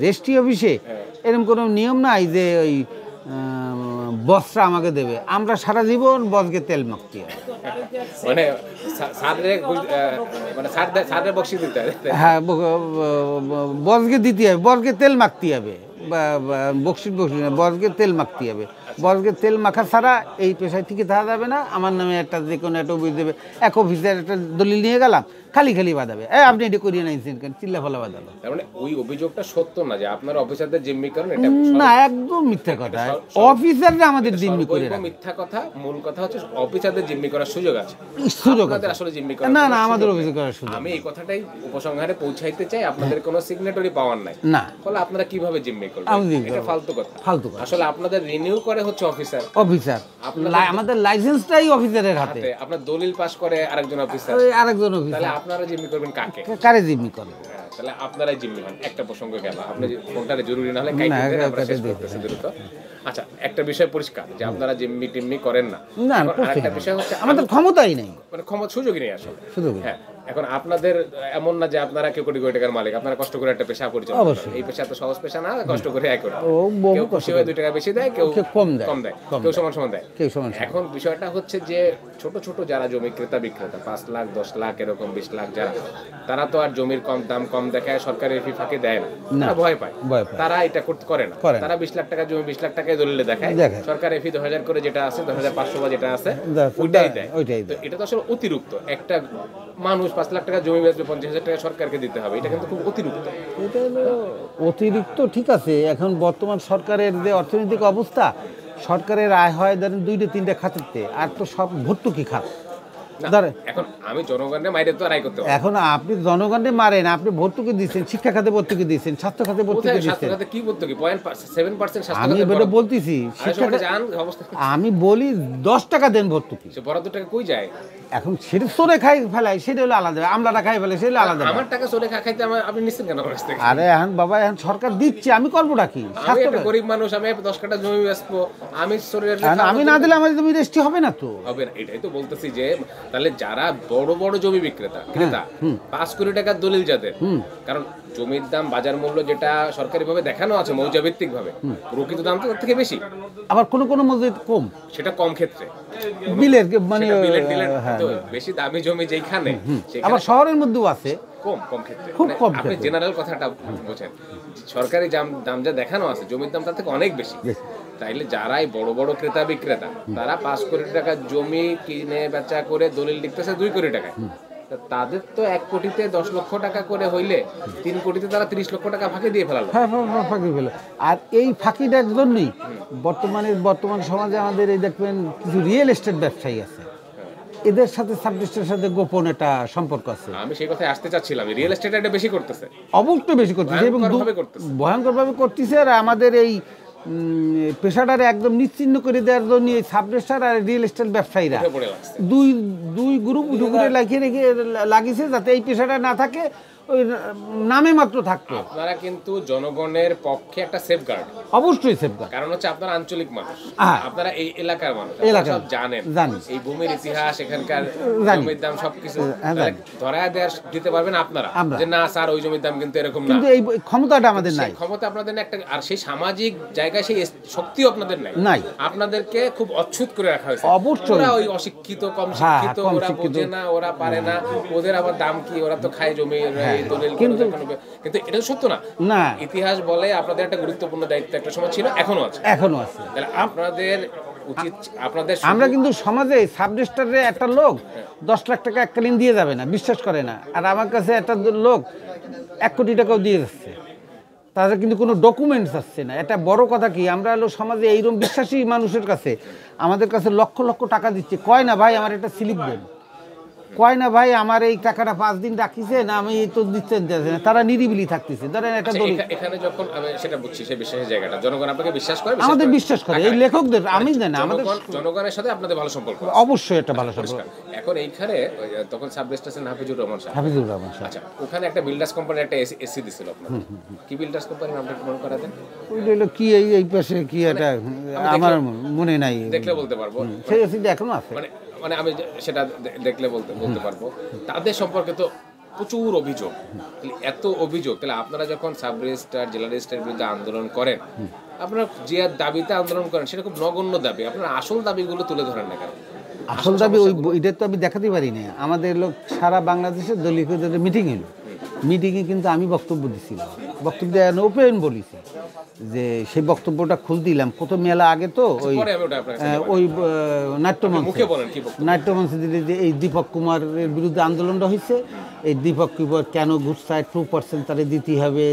[SPEAKER 2] রেজিস্ট্রি অফিসে এরকম কোনো নিয়ম নাই যে ওই বসরা আমাকে দেবে। আমরা সারা জীবন বসকে তেল মাখতে হয়।
[SPEAKER 1] মানে সাদরে মানে সাদরে বকশিশ দিতে হয়?
[SPEAKER 2] হ্যাঁ, বসকে দিতে হবে, বসকে তেল মাখতে হবে, বকশিস বসকে তেল মাখতে হবে। বসকে তেল মাখা ছাড়া এই পেশায় থেকে থাকা যাবে না। আমার নামে একটা যে কোনো একটা অফিস দেবে, এক অফিসের একটা দলিল নিয়ে গেলাম, খালি বাঁধাবে, আপনি এটা করিয়ে নাইছেন কেন, চিল্লা ফলা বাঁধালো।
[SPEAKER 1] তার মানে ওই অভিযোগটা সত্য না যে আপনার অফিসারদের জিম্মি করেন? এটা
[SPEAKER 2] না, একদম মিথ্যা কথা। অফিসাররা আমাদের জিম্মি করে রাখে।
[SPEAKER 1] মিথ্যা কথা। মূল কথা হচ্ছে অফিসারদের জিম্মি করার সুযোগ আছে,
[SPEAKER 2] সুযোগ আছে।
[SPEAKER 1] আপনাদের আসলে জিম্মি করার
[SPEAKER 2] না না, আমাদের অফিসে করার সুযোগ।
[SPEAKER 1] আমি এই কথাটাই উপসংহারে পৌঁছাইতে চাই। আপনাদের কোনো সিগনেটরি পাওয়ার নাই,
[SPEAKER 2] না,
[SPEAKER 1] ফলে আপনারা কিভাবে জিম্মি করবেন? এটা ফালতু কথা।
[SPEAKER 2] ফালতু কথা।
[SPEAKER 1] আসলে আপনাদের রিনিউ করে হচ্ছে অফিসার।
[SPEAKER 2] আমাদের লাইসেন্সটাই অফিসারের হাতে।
[SPEAKER 1] আপনার দলিল পাস করে আরেকজন অফিসার,
[SPEAKER 2] আরেকজন অফিসার।
[SPEAKER 1] তাহলে আপনারা জিম্মি করবেন কাকে?
[SPEAKER 2] কারে জিম্মি করে?
[SPEAKER 1] তাহলে আপনারাই জিম্মি হন। একটা প্রসঙ্গ গেল, আপনি ফোনটারে জরুরি না হলে কাইটে দেন, আমরা শেষ করতেছি দ্রুত। আচ্ছা, একটা বিষয় পরিষ্কার যে আপনারা জিম্মি টিম্মি করেন না।
[SPEAKER 2] না,
[SPEAKER 1] আরেকটা বিষয় হচ্ছে
[SPEAKER 2] আমাদের ক্ষমতাই নেই,
[SPEAKER 1] মানে ক্ষমতা সুযোগই নেই আসলে।
[SPEAKER 2] সুযোগ।
[SPEAKER 1] হ্যাঁ, এখন আপনাদের এমন না যে আপনারা কেউ কোটি কোটি টাকার মালিক, আপনারা কষ্ট করে একটা পেশা পরিচালনা করেন। এই পেশা তো সহজ পেশা না, কষ্ট করে আয় করে। কেউ খুশি হয়ে 2 টাকা বেশি দেয়, কেউ কম দেয়, কেউ সমান দেয়। এখন বিষয়টা হচ্ছে যে ছোট ছোট যারা জমি ক্রেতা বিক্রেতা 5 লাখ 10 লাখ এরকম 20 লাখ যারা, তারা তো আর জমির দাম কম দেখায় সরকারের ফি ফাঁকে দেয় না, তারা ভয় পায়। তারা এটা করতে করে না। তারা 20 লাখ টাকা জমি 20 লাখ টাকায় দলিলে দেখায়, সরকারের ফি 2000 করে যেটা আছে, 2500 বা যেটা আছে ওইটাই দেয়। তো এটা তো আসলে অতিরিক্ত। একটা মানুষ 5 লাখ টাকা জমি বেচবে, 50,000 টাকা সরকারকে দিতে হবে, এটা কিন্তু খুব অতিরিক্ত।
[SPEAKER 2] এটা হলো অতিরিক্ত, ঠিক আছে। এখন বর্তমান সরকারের যে অর্থনৈতিক অবস্থা, সরকারের আয় হয় ধরেন 2-3টা খাতেতে, আর তো সব ভর্তুকি খাত। ধরেন
[SPEAKER 1] এখন আমি জনগণের মাইরে তো আড়াই করতে পারবো
[SPEAKER 2] এখন আপনি জনগণকে মারেন, আপনি ভর্তুকি দিচ্ছেন, শিক্ষা খাতে ভর্তুকি দিচ্ছেন, স্বাস্থ্য খাতে ভর্তুকি
[SPEAKER 1] কোথায়
[SPEAKER 2] দিচ্ছেন।
[SPEAKER 1] স্বাস্থ্য খাতে কি বলতো কি 0.7% স্বাস্থ্য
[SPEAKER 2] আমি
[SPEAKER 1] খাতে
[SPEAKER 2] এটা বলতেছি শিক্ষা
[SPEAKER 1] শিক্ষা জান অবস্থা
[SPEAKER 2] আমি বলি 10 টাকা দেন ভর্তুকি।
[SPEAKER 1] সে বরাদ্দ টাকা কই যায়?
[SPEAKER 2] এখন সেটা চোরে খাই ফেলাই, সেটা হলো আলাদা, আমলাটা খাই ফেলে সেটা আলাদা।
[SPEAKER 1] আমার টাকা চলে খাইতে আপনি নিচ্ছেন কেন আমার কাছ থেকে?
[SPEAKER 2] আরে এখন বাবা, এখন সরকার দিচ্ছে, আমি করবোটা কি?
[SPEAKER 1] আমি একটা গরিব মানুষ, আমি 10 কাঠা জমি বেচবো, আমি শরীরের
[SPEAKER 2] আমি না দিলে আমার জমি রেজিস্ট্রি হবে না তো।
[SPEAKER 1] হবে না, এটাই তো বলতেছি যে তাহলে যারা বড় বড় জমি ক্রেতা 5 কোটি টাকার দলিল যাদের, কারণ জমির দাম বাজার মূল্য যেটা সরকারিভাবে দেখানো আছে মৌজা ভিত্তিক ভাবে, প্রকৃত দাম তো তার থেকে বেশি,
[SPEAKER 2] আবার কোন কোন মসজিদ কম,
[SPEAKER 1] সেটা কম ক্ষেত্রে
[SPEAKER 2] বিলের মানে
[SPEAKER 1] হ্যাঁ বেশি দামি জমি যেখানে
[SPEAKER 2] আবার শহরের মধ্যেও আছে
[SPEAKER 1] কম ক্ষেত্রে,
[SPEAKER 2] খুব কম
[SPEAKER 1] আপনি জেনারেল কথাটা বোঝেন, সরকারি দাম যা দেখানো আছে জমির দাম তার থেকে অনেক বেশি। তাইলে যারাই বড় বড় ক্রেতা বিক্রেতা তারা 5 কোটি টাকা জমি কিনে বেচা করে দলিল লিখতেছে 2 কোটি টাকায়, তাদের তো 1 কোটিতে 10 লক্ষ টাকা করে হইলে 3 কোটিতে তারা 30 লক্ষ টাকা ফাঁকি দিয়ে ফেলালো।
[SPEAKER 2] ফাঁকি ফেলে। আর এই ফাঁকিটার জন্যই বর্তমান সমাজে আমাদের এই দেখবেন কিছু রিয়েল এস্টেট ব্যবসায়ী আছে, এদের সাথে সাবডিস্ট্রিক্টের সাথে গোপন একটা সম্পর্ক আছে।
[SPEAKER 1] আমি সেই কথায় আসতে চাচ্ছিলাম, রিয়েল এস্টেট এটা বেশি করতেছে,
[SPEAKER 2] অবশ্যই বেশি করতেছে এবং ভয়ঙ্করভাবে করতেছে। আর আমাদের এই পেশাটারে একদম নিশ্চিহ্ন করে দেওয়ার জন্য এই সাবরেস্টার আর রিয়েল এস্টেট ব্যবসায়ীরা দুই গ্রুপ উঠে লাগিয়েছে যাতে এই পেশাটা না থাকে, ওই নামে মাত্র থাকতো।
[SPEAKER 1] আপনারা কিন্তু জনগণের পক্ষে একটা সেফগার্ড,
[SPEAKER 2] অবশ্যই সেফগার্ড,
[SPEAKER 1] কারণ হচ্ছে আপনারা আঞ্চলিক মানুষ, আপনারা এই এলাকার মানুষ, সব জানেন এই ভূমির ইতিহাস, এখানকার জমির দাম সবকিছু ধরায় দিতে পারবেন আপনারা যে না স্যার ওই জমির দাম কিন্তু এরকম না,
[SPEAKER 2] কিন্তু এই ক্ষমতাটা আমাদের নাই,
[SPEAKER 1] ক্ষমতা আপনাদের একটা, আর সেই সামাজিক জায়গায় সেই শক্তিও আপনাদের নাই, আপনাদেরকে খুব অচ্ছুত করে রাখা হয়েছে।
[SPEAKER 2] অবশ্যই
[SPEAKER 1] ওরা ওই অশিক্ষিত কম শিক্ষিত, ওরা বোঝে না, ওরা পারে না, ওদের আবার দাম কি, ওরা তো খায় জমি কিন্তু এটা সত্য না। ইতিহাস বলে আপনাদের একটা গুরুত্বপূর্ণ দায়িত্ব একটা সময় ছিল, এখনো আছে। তাহলে আপনাদের উচিত,
[SPEAKER 2] আমরা কিন্তু সমাজে সাবরেজিস্ট্রারে একটা লোক 10 লাখ টাকা এককালীন দিয়ে যাবে না, বিশ্বাস করে না। আর আমার কাছে একটা লোক 1 কোটি টাকাও দিয়ে যাচ্ছে, তাদের কিন্তু কোনো ডকুমেন্টস আসছে না। এটা বড় কথা কি, আমরা হলো সমাজে এইরকম বিশ্বাসী মানুষের কাছে আমাদের কাছে লক্ষ লক্ষ টাকা দিচ্ছে, কয় না ভাই আমার একটা স্লিপ দেন, কয় না ভাই আমার এই টাকাটা 5 দিন রাখিছেন, আমি তো দিচ্ছেন, তারা নিরিবিলি থাকতেছে। ধরেন একটা
[SPEAKER 1] এখানে যখন আমি সেটা বুঝছি, সেই বিশ্বাসের জায়গাটা জনগণ আপনাকে বিশ্বাস করে,
[SPEAKER 2] আমাদের বিশ্বাস করে, এই লেখকদের আমি জানি আমাদের
[SPEAKER 1] জনগণের সাথে আপনাদের ভালো সম্পর্ক,
[SPEAKER 2] অবশ্যই একটা ভালো সম্পর্ক।
[SPEAKER 1] এখন এইখানে তখন সাবরেজিস্ট্রার হাফিজুর রহমান সাহেব, আচ্ছা ওখানে একটা বিল্ডার্স কোম্পানির একটা এসি দিছিল আপনাদের, কি বিল্ডার্স কোম্পানির নামটা একটু মনে করা দেন?
[SPEAKER 2] ওইটা কি এই পাশে কি এটা আমার মনে নাই,
[SPEAKER 1] দেখলে বলতে পারবো,
[SPEAKER 2] সেই এসিটা এখনো আছে,
[SPEAKER 1] মানে আমি সেটা দেখলে বলতে পারবো। তাদের সম্পর্কে তো প্রচুর অভিযোগ, এত অভিযোগ, তাহলে আপনারা যখন সাব রেজিস্ট্রার জেলা রেজিস্ট্রারের বিরুদ্ধে আন্দোলন করেন, আপনারা যে দাবিতে আন্দোলন করেন সেটা খুব নগণ্য দাবি, আপনারা আসল দাবিগুলো তুলে ধরেন না কেন?
[SPEAKER 2] আসল দাবি এটা তো আমি দেখাতে পারি না। আমাদের লোক সারা বাংলাদেশের দলীয় মিটিং হলো, মিটিংয়ে কিন্তু আমি বক্তব্য দিছিলাম, বক্তব্য ওপেন বলেছি যে সেই বক্তব্যটা খুলতিলাম কত মেলা আগে, তো ওই নাট্যমঞ্চে দিলে যে এই দীপক কুমারের বিরুদ্ধে আন্দোলনটা হয়েছে, এই দীপক কুমার কেন ঘুষ চায়, 2% তারে দিতে হবে,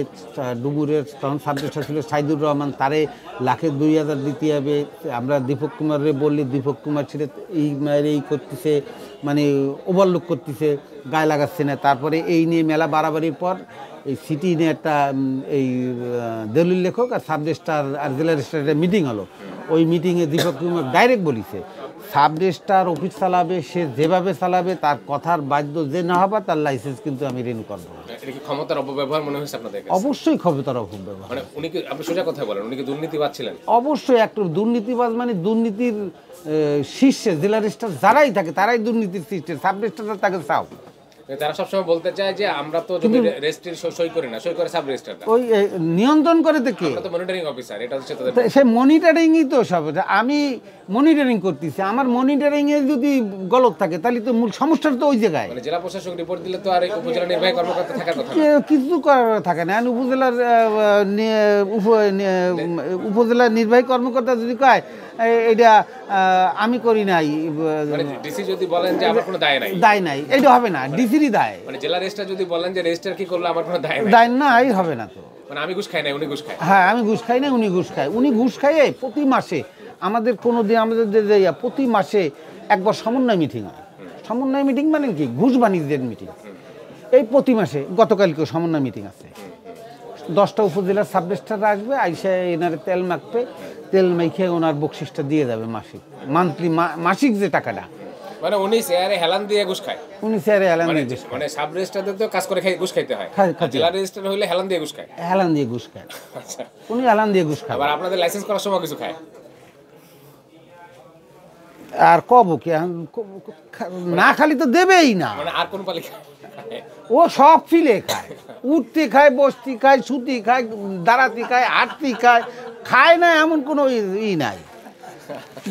[SPEAKER 2] ডুমুরের তখন সাবজেক্টটা ছিল সাইদুর রহমান, তারে 1,02,000 দিতে হবে। আমরা দীপক কুমারে বললে দীপক কুমার ছেড়ে এই করতেছে, মানে ওভারলুক করতেছে, গায়ে লাগাচ্ছে না। তারপরে এই নিয়ে মেলা বাড়াবাড়ির পর এই সিটি নিয়ে একটা এই দলিল লেখক আর সাবরেজিস্ট্রার আর জেলা রেজিস্ট্রারের মিটিং হলো। ওই মিটিংয়ে দীপক কুমার ডাইরেক্ট বলিছে সাবরেজিস্ট্রার অফিস চালাবে, সে যেভাবে চালাবে তার কথার বাধ্য যে না হবে তার লাইসেন্স কিন্তু আমি রিনিউ করবো।
[SPEAKER 1] এটা কি ক্ষমতার অপব্যবহার মনে হয়েছে আপনাদের কাছে?
[SPEAKER 2] অবশ্যই ক্ষমতার অপব্যবহার।
[SPEAKER 1] মানে উনি কি, আপনি সোজা কথা বলেন, উনি কি দুর্নীতিবাজ ছিলেন?
[SPEAKER 2] অবশ্যই একটা দুর্নীতিবাজ, মানে দুর্নীতির শীর্ষে জেলা রেজিস্ট্রার যারাই থাকে তারাই দুর্নীতির শীর্ষে, সাবরেজিস্ট্রার তাকে চাও।
[SPEAKER 1] তারা সবসময় বলতে চায় যে আমরা তো রেজিস্ট্রি সই করি না, সই করে সাব রেজিস্ট্রারটা,
[SPEAKER 2] ওই নিয়ন্ত্রণ করে দেখে,
[SPEAKER 1] আমরা তো মনিটরিং অফিসার, এটা হচ্ছে তাদের,
[SPEAKER 2] সে মনিটরিংই তো সব। আমি মনিটরিং করতেছি, আমার মনিটরিং এ যদি গলত থাকে তাহলে তো মূল সমস্যাটা তো ওই জায়গায়।
[SPEAKER 1] মানে জেলা প্রশাসক রিপোর্ট দিলে তো আর উপজেলা নির্বাহী কর্মকর্তা থাকার কথা না,
[SPEAKER 2] কিছু করার থাকে না। উপজেলার উপজেলা নির্বাহী কর্মকর্তা যদি কয় এটা আমি করি নাই,
[SPEAKER 1] মানে ডিসি যদি বলেন যে আমার কোনো
[SPEAKER 2] দায় নাই, এটা হবে না, ডিসিরই দায়।
[SPEAKER 1] মানে জেলা রেজিস্ট্রার যদি বলেন যে রেজিস্ট্রার কি করলো আমার কোনো দায়
[SPEAKER 2] নাই, হবে না তো।
[SPEAKER 1] মানে আমি ঘুষ খাই না, উনি ঘুষ খায়।
[SPEAKER 2] হ্যাঁ, আমি ঘুষ খাই না, উনি ঘুষ খায়। উনি ঘুষ খাইয়ে প্রতি মাসে আমাদের কোনো দিন আমাদের প্রতি মাসে একবার সমন্বয় মিটিং হয়। সমন্বয় মিটিং মানে কি ঘুষ বাণিজ্যের মিটিং। এই প্রতি মাসে গতকালকেও সমন্বয় মিটিং আছে, 10টা উপজেলার সাব রেজিস্ট্রার আসবে, আইসা এনারে তেল মাখবে, তেল মেখে ওনার বকশিসটা দিয়ে যাবে মাসিক, মান্থলি মাসিক যে টাকাটা।
[SPEAKER 1] মানে উনি চেয়ারে হেলান দিয়ে ঘুষ খায়,
[SPEAKER 2] উনি চেয়ারে হেলান দিয়ে ঘুষ
[SPEAKER 1] মানে সাব রেজিস্ট্রারদের তো কাজ করে ঘুষ খাইতে হয়, জেলা রেজিস্ট্রার হইলে হেলান দিয়ে ঘুষ খায়।
[SPEAKER 2] হেলান দিয়ে ঘুষ খায়,
[SPEAKER 1] আচ্ছা,
[SPEAKER 2] উনি হেলান দিয়ে ঘুষ খায়।
[SPEAKER 1] আবার আপনাদের লাইসেন্স করার সময় কিছু খায়
[SPEAKER 2] আর কব কি না, খালি তো দেবেই না,
[SPEAKER 1] মানে আর কোন পালি খায়?
[SPEAKER 2] ও সব ফিলে খায়, উঠতে খায়, বসতি খায়, সুতি খায়, দাঁড়াতি খায়, হাঁটতি খায়, খায় না এমন কোনো ই নাই,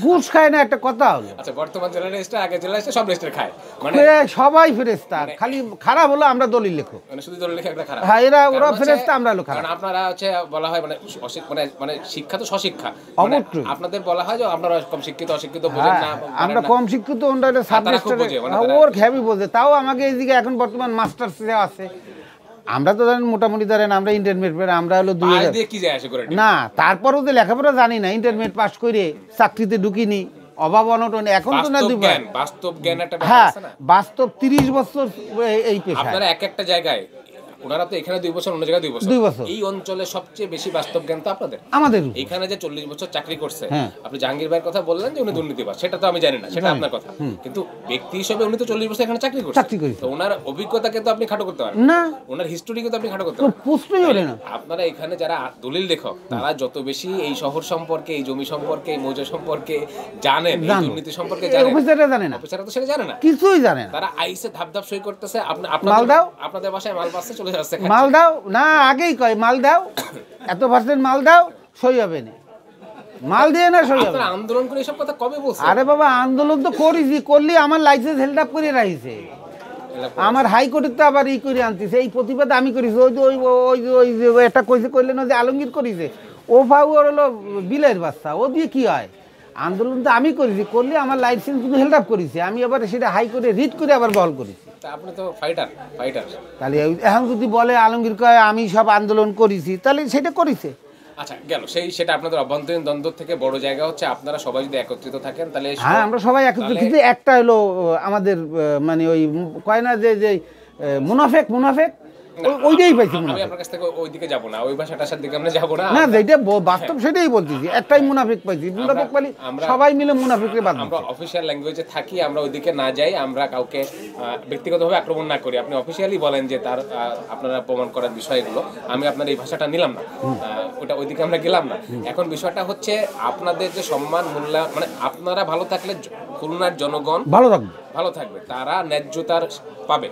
[SPEAKER 2] ঘুষ খায় না একটা কথা হলো।
[SPEAKER 1] আচ্ছা, বর্তমান জেলা রেজিস্ট্রার আগে জেলা রেজিস্ট্রার সব রেজিস্ট্রার খায়, মানে
[SPEAKER 2] সবাই ফেরেস্তা, খালি খারাপ হলো আমরা দলিল লেখো,
[SPEAKER 1] মানে শুধু দলিল লেখা একটা খারাপ।
[SPEAKER 2] হ্যাঁ, ওরা ফেরেস্তা, আমরা লোক খারাপ।
[SPEAKER 1] কারণ আপনারা হচ্ছে বলা হয় মানে মানে মানে শিক্ষা তো স্বশিক্ষা,
[SPEAKER 2] অবশ্যই
[SPEAKER 1] আপনাদের বলা হয় যে আপনারা কম শিক্ষিত, অশিক্ষিত বোঝেন না,
[SPEAKER 2] আমরা কম শিক্ষিত, ওরা সাব রেজিস্ট্রার ওর হ্যাভি বোঝে। তাও আমাকে এইদিকে এখন বর্তমান মাস্টার্স আছে, আমরা তো জানেন মোটামুটি ধরেন আমরা ইন্টারমিডিয়েট, আমরা হলো 2000
[SPEAKER 1] কি যায় আসে করে
[SPEAKER 2] না, তারপরেও তো লেখাপড়া জানি না, ইন্টারমিডিয়েট পাস করে চাকরিতে ঢুকিনি, অভাব অনটন এখন তো না দুই
[SPEAKER 1] বাস্তব জ্ঞান একটা ব্যাপার
[SPEAKER 2] হ্যাঁ,
[SPEAKER 1] আছে না,
[SPEAKER 2] বাস্তব 30 বছর এই পেশা।
[SPEAKER 1] আপনারা এক একটা জায়গায়, ওনারা তো এখানে 2 বছর, অন্য জায়গায় 2 বছর, এই অঞ্চলে সবচেয়ে বেশি বাস্তব জ্ঞান তো আপনাদের,
[SPEAKER 2] আমাদের
[SPEAKER 1] এখানে যে 40 বছর চাকরি করছে, আপনি জাহাঙ্গীর ভাইয়ের কথা বললেন যে উনি দুর্নীতিবাজ, সেটা তো আমি জানি না, সেটা আপনার কথা, কিন্তু ব্যক্তি হিসেবে উনি তো 40 বছর এখানে চাকরি করছেন, তো ওনার অভিজ্ঞতাকে তো আপনি খাটো করতে পারেন
[SPEAKER 2] না,
[SPEAKER 1] ওনার হিস্টোরিকে তো আপনি খাটো করতে পারেন
[SPEAKER 2] প্রশ্নই ওঠে না।
[SPEAKER 1] আপনারা এখানে যারা দলিল লেখক, তারা যত বেশি এই শহর সম্পর্কে, এই জমি সম্পর্কে, এই মৌজা সম্পর্কে জানেন, এই দুর্নীতি সম্পর্কে জানেন,
[SPEAKER 2] অফিসাররা জানে না,
[SPEAKER 1] অফিসাররা তো সেটা জানে না,
[SPEAKER 2] কিছুই জানে না,
[SPEAKER 1] তারা আইসে ধাপ ধাপ সই করতেছে, আপনাদের বাসায় মাল বাসে চলে যাচ্ছে,
[SPEAKER 2] মাল দাও না, আগেই কয় মাল দাও, এত পার্সেন্ট মাল দাও, সই হবে না, মাল দিয়ে না সই হবে।
[SPEAKER 1] আন্দোলন করে এসব কথা কবে বলছেন?
[SPEAKER 2] আরে বাবা, আন্দোলন তো করেছি, করলি আমার লাইসেন্স হেল্ড আপ করে রাখিছে, আমার হাইকোর্টের তো আবার ই করে আনতেছে, এই প্রতিবাদ আমি করেছি। ওই যে এটা কইছে, কইলেন যে আলমগীর করেছে, ও ভাউ ওর হলো বিলের বাচ্চা, ও দিয়ে কি হয়? আন্দোলন তো আমি করেছি, করলে আমার লাইসেন্স কিন্তু হেল্ড আপ করেছে, আমি আবার সেটা হাইকোর্টে রিট করে আবার বহল করেছি।
[SPEAKER 1] আপনি তো ফাইটার।
[SPEAKER 2] তাহলে এখন যদি বলে আলমগীর কয় আমি সব আন্দোলন করেছি, তাহলে সেটা করেছে।
[SPEAKER 1] আচ্ছা, গেল সেটা আপনাদের অভ্যন্তরীণ দ্বন্দ্ব থেকে বড় জায়গা হচ্ছে আপনারা সবাই যদি একত্রিত থাকেন, তাহলে
[SPEAKER 2] হ্যাঁ, আমরা সবাই একত্রিত, কিন্তু একটা হলো আমাদের মানে ওই কয় না যে মুনাফেক ওইটাই পাইছি।
[SPEAKER 1] আমি আপনার কাছ থেকে ওইদিকে যাব না, ওই ভাষাটার দিকে আমরা যাব না,
[SPEAKER 2] না যেটা বাস্তব সেটাই বলতেছি, একটাই মুনাফিক পাইছি, মুনাফিক পালি সবাই মিলে মুনাফিকরে বাদ।
[SPEAKER 1] আমরা অফিশিয়াল ল্যাঙ্গুয়েজে থাকি, আমরা ওইদিকে না যাই, আমরা কাউকে ব্যক্তিগতভাবে আক্রমণ না করি। আপনি অফিশিয়ালি বলেন যে তার আপনারা প্রমাণ করার বিষয়গুলো, আমি আপনার এই ভাষাটা নিলাম না, ওইদিকে আমরা গেলাম না। এখন বিষয়টা হচ্ছে আপনাদের যে সম্মান মূল্য, মানে আপনারা ভালো থাকলে খুলনার জনগণ ভালো থাকবে, তারা ন্যায্যতার পাবে,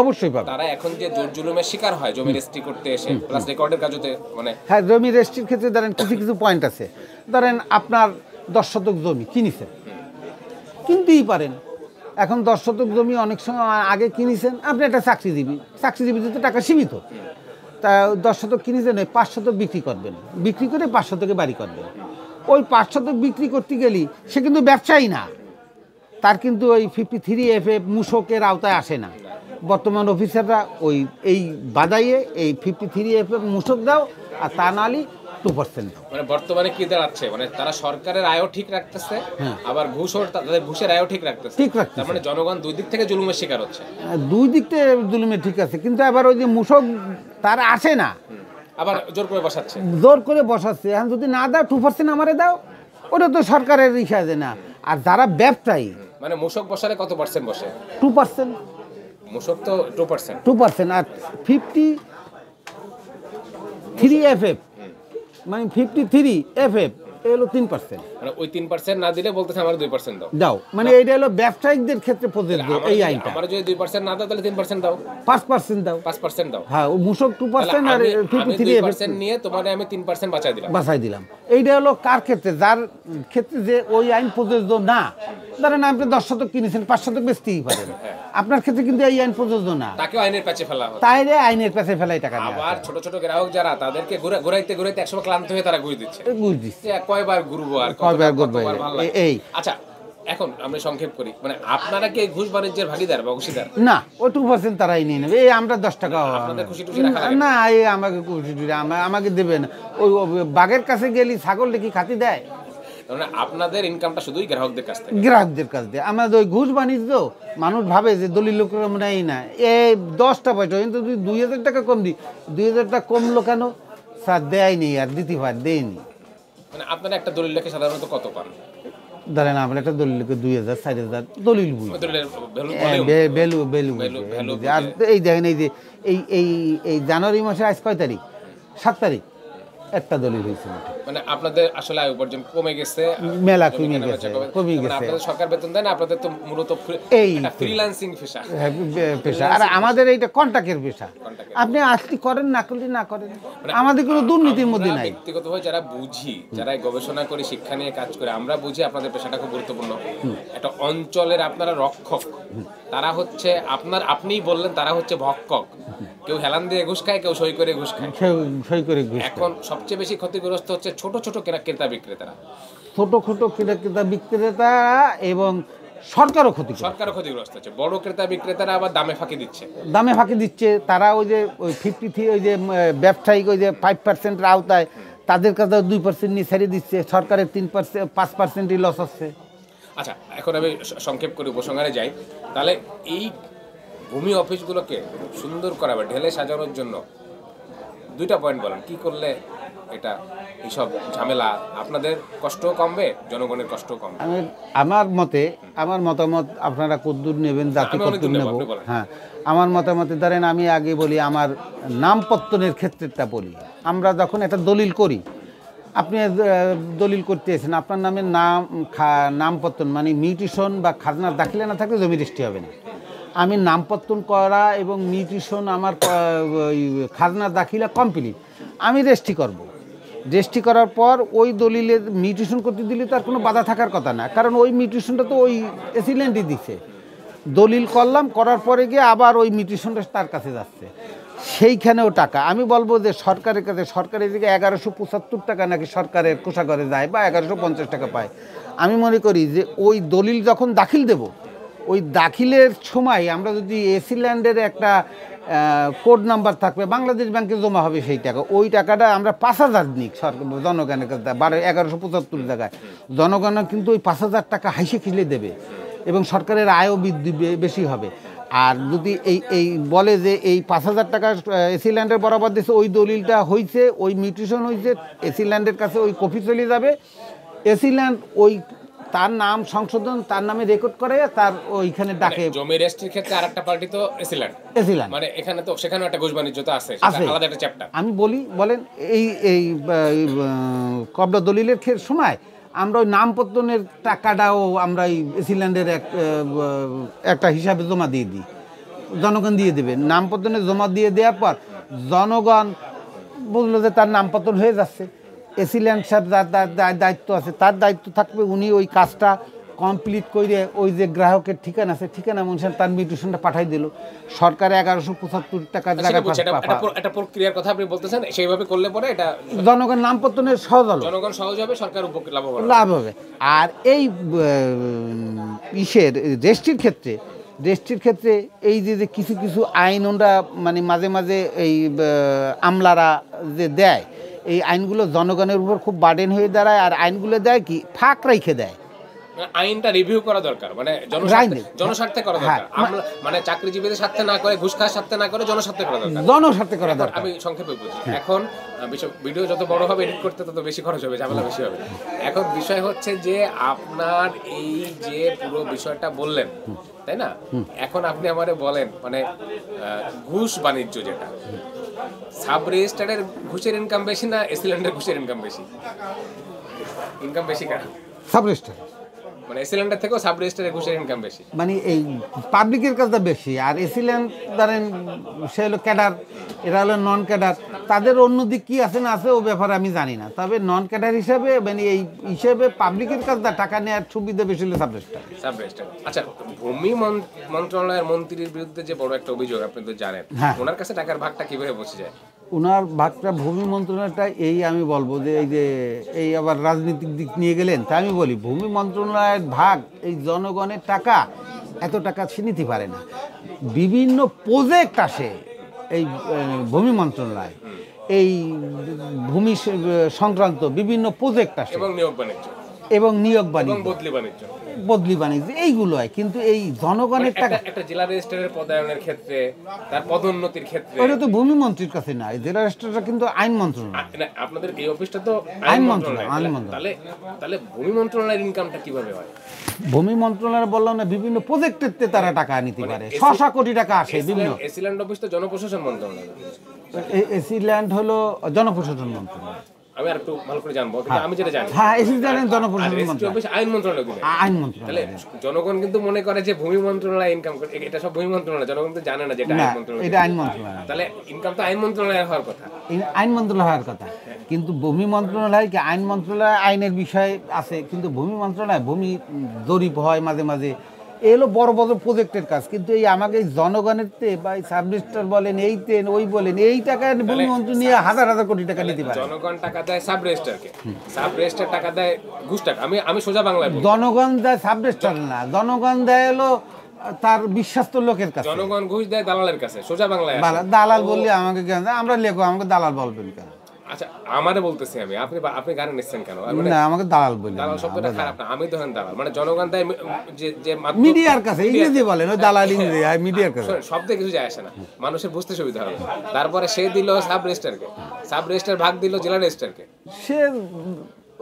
[SPEAKER 2] অবশ্যই পাবে।
[SPEAKER 1] তারা এখন যে জোর জুলুমের শিকার হয় জমি রেজিস্ট্রি করতে এসে, প্লাস রেকর্ডের কাজতে, মানে
[SPEAKER 2] হ্যাঁ, জমি রেজিস্ট্রির ক্ষেত্রে ধরেন কিছু পয়েন্ট আছে, ধরেন আপনার 10 শতক জমি কিনেছেন, কিনতেই পারেন, এখন 10 শতক জমি অনেক সময় আগে কিনেছেন, আপনি একটা চাকরিজীবী তো টাকা সীমিত, তা 10 শতক কিনেছেন, 5 শতক বিক্রি করবেন, বিক্রি করে 5 শতকে বাড়ি করবেন। ওই 5 শতক বিক্রি করতে গেলে সে কিন্তু ব্যবসায়ী না, তার কিন্তু ওই 53FF মূসকের আওতায় আসে না। বর্তমান অফিসাররা এই বাদাইয়ে এই 53FF মূসক দাও, আর তা নালি 2% দাও।
[SPEAKER 1] মানে বর্তমানে কি দাঁড়াচ্ছে, মানে তারা সরকারের আয়ও ঠিক রাখতেছে, আবার তাদের ঘুষের আয়ও ঠিক রাখতেছে, তার মানে জনগণ দুই দিক থেকে জুলুমের শিকার হচ্ছে।
[SPEAKER 2] দুই দিক থেকে জুলুমের ঠিক আছে, কিন্তু আবার ওই যে মূসক তার আসে না,
[SPEAKER 1] আবার জোর করে বসাচ্ছে।
[SPEAKER 2] এখন যদি না দাও 2% আমারে দাও, ওটা তো সরকারের ইচ্ছা না। আর যারা ব্যবসায়ী,
[SPEAKER 1] মানে মূসক বসালে কত পার্সেন্ট বসে?
[SPEAKER 2] 2%।
[SPEAKER 1] মূসক তো 2%,
[SPEAKER 2] আর 53FF মানে 53FF হলো 3%।
[SPEAKER 1] মানে ওই 3% না দিলে বলতেছে আমার 2%
[SPEAKER 2] দাও, মানে এইটা হলো ব্যবসায়িকদের ক্ষেত্রে প্রযোজ্য এই আইনটা।
[SPEAKER 1] আমার যদি 2% না দাও তাহলে 3% দাও,
[SPEAKER 2] 5% দাও,
[SPEAKER 1] 5% দাও।
[SPEAKER 2] হ্যাঁ, ও মূসক 2% আর
[SPEAKER 1] 53% নিয়ে তোমারে আমি 3% বাঁচাই দিলাম।
[SPEAKER 2] এইটা হলো কার ক্ষেত্রে? যার ক্ষেত্রে যে ওই আইন প্রযোজ্য না। ধরেন আপনি 10 শতক কিনেছেন, 5 শতক বেচতেই পারেন, আপনার ক্ষেত্রে কিন্তু এই আইন প্রযোজ্য না,
[SPEAKER 1] তাকে আইনের প্যাচে ফেলা হয়,
[SPEAKER 2] তাইলে আইনের কাছে ফেলাই টাকা নেওয়া।
[SPEAKER 1] আবার ছোট ছোট গ্রাহক যারা, তাদেরকে ঘুরাইতে একসময় ক্লান্ত হয়ে তারা ঘুরে দিচ্ছে, কয়বার ঘুরবো আর কয়বার ঘুরবো এই। আচ্ছা, এখন আমরা সংক্ষেপ করি, মানে আপনারা কি ঘুষ বাণিজ্যের ভাগিদার বা অংশীদার?
[SPEAKER 2] না, ও 2% তারাই নিয়ে নেবে, এই আমরা 10 টাকা
[SPEAKER 1] আপনাদের খুশি টুশি রাখা
[SPEAKER 2] না, এই আমাকে খুশি টুশি আমাকে দেবেন। ওই বাঘের কাছে গেলি ছাগল দেখি খাতি দেয়,
[SPEAKER 1] মানে আপনাদের ইনকামটা শুধুই গ্রাহকদের কাছ থেকে?
[SPEAKER 2] গ্রাহকদের কাছ দিয়ে। আমাদের ওই ঘুষ বাণিজ্য, মানুষ ভাবে যে দলিল লোকের নেই না, এই 10টা পয়সা কিন্তু তুই 2000 টাকা কম দিই, 2000 টাকা কমলো কেন? স্যার দেয়নি, আর দিতে পার দেয়নি।
[SPEAKER 1] মানে আপনারা একটা দলিল লেখে সাধারণত কত পান?
[SPEAKER 2] ধরেন আমরা একটা দলিল লোকে 2000 4000 দলিল বুঝি,
[SPEAKER 1] দলিলের
[SPEAKER 2] ভ্যালু আর এই দেখেন এই যে এই জানুয়ারি মাসে আজ কয় তারিখ? 7 তারিখ একটা দলিল হয়েছে।
[SPEAKER 1] মানে আপনাদের আসলে আয় উপার্জন কমে গেছে,
[SPEAKER 2] মেলা কমে গেছে।
[SPEAKER 1] আপনাদের সরকার বেতন দেয় না, আপনাদের তো মূলত
[SPEAKER 2] এই
[SPEAKER 1] ফ্রিল্যান্সিং
[SPEAKER 2] পেশা, আর আমাদের এইটা কন্ট্রাক্টের পেশা। আপনি আসলে করেন, না করলে না করেন, আমাদের কোনো দুর্নীতির মধ্যে নাই।
[SPEAKER 1] ব্যক্তিগতভাবে যারা বুঝি, যারা গবেষণা করে শিক্ষা নিয়ে কাজ করে, আমরা বুঝি আপনাদের পেশাটা খুব গুরুত্বপূর্ণ। একটা অঞ্চলের আপনারা রক্ষক, তারা হচ্ছে আপনিই বললেন তারা হচ্ছে ভক্ষক। কেউ হেলান দিয়ে ঘুষ খায়, কেউ সই করে ঘুষ খায়। এখন সবচেয়ে বেশি ক্ষতিগ্রস্ত হচ্ছে ছোট ছোট ক্রেতা বিক্রেতারা,
[SPEAKER 2] ছোট ছোট ক্রেতা বিক্রেতা, এবং সরকারও
[SPEAKER 1] ক্ষতিগ্রস্ত হচ্ছে। বড় ক্রেতা বিক্রেতারা আবার দামে ফাঁকি দিচ্ছে। তারা ওই যে ওই 53 ওই যে ব্যবসায়িক ওই যে 5%-এর আওতায় তাদের কাছে 2% নিয়ে ছেড়ে দিচ্ছে, সরকারের 3% 5%-ই লস হচ্ছে। আচ্ছা, এখন আমি সংক্ষেপ করে উপসংহারে যাই। তাহলে এই ভূমি অফিসগুলোকে সুন্দর করা বা ঢেলে সাজানোর জন্য 2টা পয়েন্ট বলেন, কি করলে এটা এইসব ঝামেলা, আপনাদের কষ্টও কমবে, জনগণের কষ্টও কমবে?
[SPEAKER 2] আমার মতামত আপনারা কদ্দূর নেবেন, জাতি কদ্দূর নেব। হ্যাঁ, আমার মতামতে ধরেন আমি আগে বলি, আমার নামপত্তনের ক্ষেত্রেটা বলি। আমরা যখন একটা দলিল করি, আপনি দলিল করতে এসেছেন, আপনার নামে নামপত্তন মানে মিউটেশন বা খাজনার দাখিলা না থাকলে জমি রেজিস্ট্রি হবে না। আমি নামপত্তন করা এবং মিউটেশন আমার খাজনার দাখিলা কমপ্লিট, আমি রেজিস্ট্রি করব। রেজিস্ট্রি করার পর ওই দলিলের মিউটেশন করতে দিলে তার কোনো বাধা থাকার কথা না, কারণ ওই মিউটেশনটা তো ওই এসিল্যান্ডই দিছে। দলিল করলাম, করার পরে গিয়ে আবার ওই মিউটেশনটা তার কাছে যাচ্ছে, সেইখানেও টাকা। আমি বলবো যে সরকারের কাছে, সরকারের দিকে 1175 টাকা নাকি সরকারের কোষাগারে যায়, বা 1150 টাকা পায়। আমি মনে করি যে ওই দলিল যখন দাখিল দেব, ওই দাখিলের সময় আমরা যদি এসিল্যান্ডের একটা কোড নাম্বার থাকবে, বাংলাদেশ ব্যাংকে জমা হবে সেই টাকা, ওই টাকাটা আমরা 5000 নিই সরকার জনগণের কাছে, 1175 জায়গায় জনগণ কিন্তু ওই 5000 টাকা হাসি খিলে দেবে, এবং সরকারের আয়ও বৃদ্ধি বেশি হবে। আর যদি এই বলে যে এই 5000 টাকা এসিল্যান্ডের বরাবর দিয়েছে, ওই দলিলটা হয়েছে, ওই মিউটেশন হয়েছে, এসিল্যান্ডের কাছে ওই কপি চলে যাবে, এসিল্যান্ড ওই তার নাম সংশোধন, তার নামে রেকর্ড করে, তার ওইখানে ডাকে।
[SPEAKER 1] জমি রেজিস্ট্রির ক্ষেত্রে আরেকটা পার্টি তো এসিল্যান্ড, মানে এখানে তো সেখানেও একটা ঘুষ বাণিজ্য তো আছে, আলাদা একটা চ্যাপ্টার। আমি
[SPEAKER 2] বলেন এই কবলা দলিলের সময় আমরা ওই নামপত্তনের টাকাটাও আমরা এই এসিল্যান্ডের একটা হিসাবে জমা দিয়ে দিই, জনগণ দিয়ে দেবে। নামপত্তনে জমা দিয়ে দেওয়ার পর জনগণ বুঝলো যে তার নামপত্তন হয়ে যাচ্ছে, এসিল্যান্ড সাহেব যার দায়িত্ব আছে, তার দায়িত্ব থাকবে, উনি ওই কাজটা কমপ্লিট করে ওই যে গ্রাহকের ঠিকানা আছে, ঠিকানা অনুসারে তার মিউটেশনটা পাঠাই দিল, সরকার 1175 টাকার জায়গায়
[SPEAKER 1] একটা প্রক্রিয়ার কথা আপনি বলতেছেন, সেইভাবে করলে পরে এটা
[SPEAKER 2] জনগণ নামপত্তনের সহজ হলো,
[SPEAKER 1] জনগণ সহজ হবে, সরকার
[SPEAKER 2] লাভ হবে। আর এই রেজিস্ট্রির ক্ষেত্রে এই যে কিছু আইন ওরা মানে মাঝে মাঝে এই আমলারা যে দেয়, এই আইনগুলো জনগণের উপর খুব বার্ডেন হয়ে দাঁড়ায়। আর আইনগুলো দেয় কি, ফাঁক রেখে দেয়।
[SPEAKER 1] আইনটা রিভিউ করা দরকার, মানে জনস্বার্থে করা দরকার, মানে চাকরিজীবীদের স্বার্থে না করে, ঘুষ খাওয়ার স্বার্থে না করে, জনস্বার্থে করা দরকার। আমি সংক্ষেপে বুঝি, এখন ভিডিও যত বড় হবে, এডিট করতে তত বেশি খরচ হবে, ঝামেলা বেশি হবে। এখন বিষয় হচ্ছে যে আপনার এই যে পুরো বিষয়টা বললেন, তাই না? এখন আপনি আমারে বলেন, মানে ঘুষ বাণিজ্য যেটা, সাব রেজিস্ট্রারের ঘুষের ইনকাম বেশি না এসিল্যান্ডের ঘুষের ইনকাম বেশি? ইনকাম বেশি কার?
[SPEAKER 2] সাব রেজিস্ট্রার,
[SPEAKER 1] মানে এসিল্যান্ডের থেকেও সাব রেজিস্ট্রারের ঘুষের ইনকাম বেশি,
[SPEAKER 2] মানে এই পাবলিকের কাজটা বেশি। আর এসিল্যান্ড ধরেন সে হলো ক্যাডার, এরা হলো নন ক্যাডার, তাদের অন্য দিক কি আছে না আছে ও ব্যাপারে আমি জানি না, তবে নন ক্যাডার হিসাবে মানে এই হিসেবে পাবলিকের কাজটা টাকা নেওয়ার সুবিধা বেশি হলো সাব রেজিস্ট্রার।
[SPEAKER 1] আচ্ছা, ভূমি মন্ত্রণালয়ের মন্ত্রীর বিরুদ্ধে যে বড় একটা অভিযোগ আপনি তো জানেন, ওনার কাছে টাকার ভাগটা কিভাবে বসে যায়?
[SPEAKER 2] ওনার ভাগটা ভূমি মন্ত্রণালয়টা আমি বলবো যে এই আবার রাজনৈতিক দিক নিয়ে গেলেন, তাই আমি বলি ভূমি মন্ত্রণালয়ের ভাগ এই জনগণের টাকা, এত টাকা সে নিতে পারে না। বিভিন্ন প্রজেক্ট আসে এই ভূমি মন্ত্রণালয়, এই ভূমি সংক্রান্ত বিভিন্ন প্রজেক্ট আসে, এবং নিয়োগ
[SPEAKER 1] এবং
[SPEAKER 2] বাণিজ্য,
[SPEAKER 1] বদলি বাণিজ্য।
[SPEAKER 2] বদলি বাণিজ্য, এইগুলো হয়। কিন্তু এই জনগণের টাকা,
[SPEAKER 1] একটা জেলা রেজিস্ট্রারের পদায়নের ক্ষেত্রে, তার পদোন্নতির ক্ষেত্রে,
[SPEAKER 2] ওটা তো ভূমি মন্ত্রীর কাছে না, জেলা রেজিস্ট্রারটা কিন্তু আইন মন্ত্রণালয়।
[SPEAKER 1] না, আপনাদের এই অফিসটা তো
[SPEAKER 2] আইন
[SPEAKER 1] আইন
[SPEAKER 2] মন্ত্রণালয়,
[SPEAKER 1] মন্ত্রণালয়।
[SPEAKER 2] আইন মন্ত্রণালয়।
[SPEAKER 1] তাহলে তাহলে ভূমি মন্ত্রণালয়ের ইনকামটা কিভাবে হয়?
[SPEAKER 2] ভূমি মন্ত্রণালয় বললাম না, বিভিন্ন প্রজেক্টের তারা টাকা নিতে পারে,
[SPEAKER 1] এসি-
[SPEAKER 2] 600 কোটি টাকা আসে বিভিন্ন।
[SPEAKER 1] এসিল্যান্ড অফিস তো জনপ্রশাসন মন্ত্রণালয়।
[SPEAKER 2] এসি ল্যান্ড হলো জনপ্রশাসন মন্ত্রণালয়।
[SPEAKER 1] আমি আর একটু ভালো করে জানবো, কিন্তু আমি যেটা জানি
[SPEAKER 2] হ্যাঁ, এসি ল্যান্ড
[SPEAKER 1] আর
[SPEAKER 2] জনপ্রশাসন
[SPEAKER 1] রেজিস্ট্রি
[SPEAKER 2] মন্ত্রণালয়,
[SPEAKER 1] অফিস আইন মন্ত্রণালয় দিলে।
[SPEAKER 2] আইন
[SPEAKER 1] তাহলে
[SPEAKER 2] মন্ত্রণালয়।
[SPEAKER 1] জনগণ কিন্তু মনে করে যে ভূমি মন্ত্রণালয় ইনকাম করে, এটা সব ভূমি মন্ত্রণালয়, জনগণ তো জানে না যে এটা
[SPEAKER 2] না,
[SPEAKER 1] আইন মন্ত্রণালয়।
[SPEAKER 2] এটা আইন মন্ত্রণালয়,
[SPEAKER 1] তাহলে ইনকাম তো আইন মন্ত্রণালয়ের হওয়ার কথা।
[SPEAKER 2] আইন মন্ত্রণালয় হওয়ার কথা। কিন্তু ভূমি মন্ত্রণালয় কি, আইন মন্ত্রণালয় আইনের বিষয় আছে, কিন্তু ভূমি মন্ত্রণালয় ভূমি জরিপ হয় মাঝে মাঝে, এগুলো বড় বড় প্রজেক্টের কাজ। কিন্তু এই আমাকে এই জনগণের বা এই সাব রেজিস্ট্রার বলেন, এই তেন ওই বলেন, এই টাকা ভূমি মন্ত্রী নিয়ে হাজার হাজার কোটি টাকা নিতে পারে।
[SPEAKER 1] জনগণ টাকা দেয় সাব রেজিস্ট্রারকে, সাব রেজিস্ট্রার টাকা দেয় ঘুষ টাকা। আমি সোজা বাংলায় বলবো,
[SPEAKER 2] জনগণ দেয় সাব রেজিস্ট্রার না, জনগণ দেয় হলো তার বিশ্বাস্ত লোকের কাছে।
[SPEAKER 1] জনগণ ঘুষ দেয় দালালের কাছে, সোজা বাংলায় আসে।
[SPEAKER 2] দালাল বললে আমাকে কেন, আমরা লেখো, আমাকে দালাল বলবেন কেন?
[SPEAKER 1] আচ্ছা, আমারে বলতেছি আমি, আপনি আপনি গানে নিচ্ছেন কেন? মানে
[SPEAKER 2] না, আমাকে দালাল বললেন
[SPEAKER 1] দালাল
[SPEAKER 2] না,
[SPEAKER 1] শব্দটা খারাপ না, আমি ধরেন দালাল, মানে জনগণ দেয় যে যে
[SPEAKER 2] মিডিয়ার কাছে, ইংরেজি বলেন, ওই দালাল ইংরেজি, আর মিডিয়ার কাছে।
[SPEAKER 1] শোনেন, শব্দে কিছু যায় আসে না, মানুষের বুঝতে সুবিধা হবে। তারপরে সে দিল সাব রেজিস্ট্রারকে, সাব রেজিস্ট্রার ভাগ দিল জেলা রেজিস্ট্রারকে।
[SPEAKER 2] সে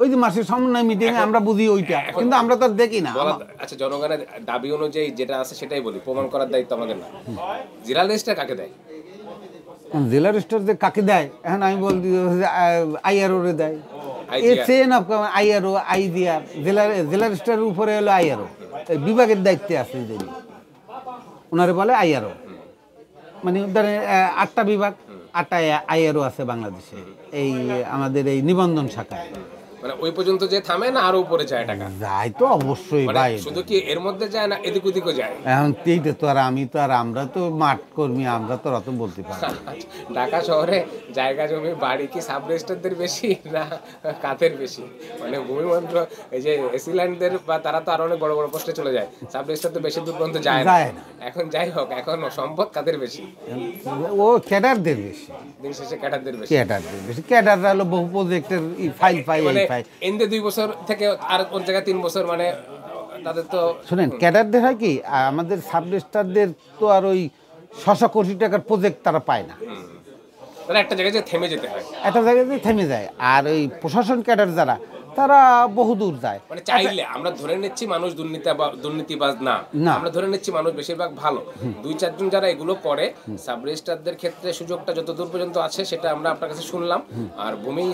[SPEAKER 2] ওই যে মাসের সমন্বয় মিটিং আমরা বুঝি ওইটা, কিন্তু আমরা তো আর দেখি না।
[SPEAKER 1] আচ্ছা, জনগণের দাবি অনুযায়ী যেটা আছে সেটাই বলি, প্রমাণ করার দায়িত্ব আমাদের না। জেলা রেজিস্ট্রার কাকে দেয়?
[SPEAKER 2] জেলা রেজিস্ট্রার যে কাকে দেয়, এখন আমি বলছি আইআরও রে দেয়।
[SPEAKER 1] IGR
[SPEAKER 2] চেন অফ আইআরও, আইজিআর, জেলা রেজিস্ট্রারের উপরে হলো আইআরও, বিভাগের দায়িত্বে আছে যিনি, ওনারে বলে আইআরও। মানে ধরেন 8টা বিভাগ, 8টা আইআরও আছে বাংলাদেশে, এই আমাদের এই নিবন্ধন শাখায়।
[SPEAKER 1] মানে ওই পর্যন্ত যে থামে না, আরো উপরে যায় টাকা?
[SPEAKER 2] যায় তো অবশ্যই
[SPEAKER 1] মানে
[SPEAKER 2] ভাই,
[SPEAKER 1] শুধু কি এর মধ্যে যায় না, এদিক ওদিকও যায়?
[SPEAKER 2] এখন এইটা তো আর আমি তো আর, আমরা তো মাঠ কর্মী, আমরা তো অত বলতে পারি না।
[SPEAKER 1] ঢাকা শহরে জায়গা জমি বাড়ি কি সাব রেজিস্ট্রারদের বেশি না কাদের বেশি? মানে ভূমি মন্ত্র, এই যে এসিল্যান্ডদের বা তারা তো আরো অনেক বড় বড় পোস্টে চলে যায়, সাব রেজিস্ট্রার তো বেশি দূর পর্যন্ত যায় না। এখন যাই হোক, এখন সম্পদ কাদের বেশি?
[SPEAKER 2] ও ক্যাডারদের বেশি,
[SPEAKER 1] দিন শেষে ক্যাডারদের বেশি।
[SPEAKER 2] ক্যাডারদের বেশি। ক্যাডাররা হলো বহু প্রজেক্টের ফাইল পাই,
[SPEAKER 1] মানে
[SPEAKER 2] এই ফাইল।
[SPEAKER 1] এনদে 2 বছর থেকে আর ওর জায়গায় 3 বছর, মানে তাদের তো
[SPEAKER 2] শুনেন, ক্যাডারদের হয় কি, আমাদের সাব রেজিস্ট্রারদের তো আর ওই 600 কোটি টাকার প্রজেক্ট তারা পায় না,
[SPEAKER 1] তারা একটা জায়গায় যে থেমে যেতে হয়,
[SPEAKER 2] একটা জায়গাতে থেমে যায়। আর ওই প্রশাসন ক্যাডার যারা, তারা বহু দূর যায়।
[SPEAKER 1] মানে চাইলে আমরা ধরে নিচ্ছি মানুষ দুর্নীতিবাজ না, আমরা ধরে নিচ্ছি মানুষ বেশিরভাগ ভালো। 2-4 জন যারা এগুলো করে, সাব রেজিস্ট্রারদের ক্ষেত্রে সুযোগটা যত দূর পর্যন্ত আছে সেটা আমরা আপনার কাছে শুনলাম। আর ভূমি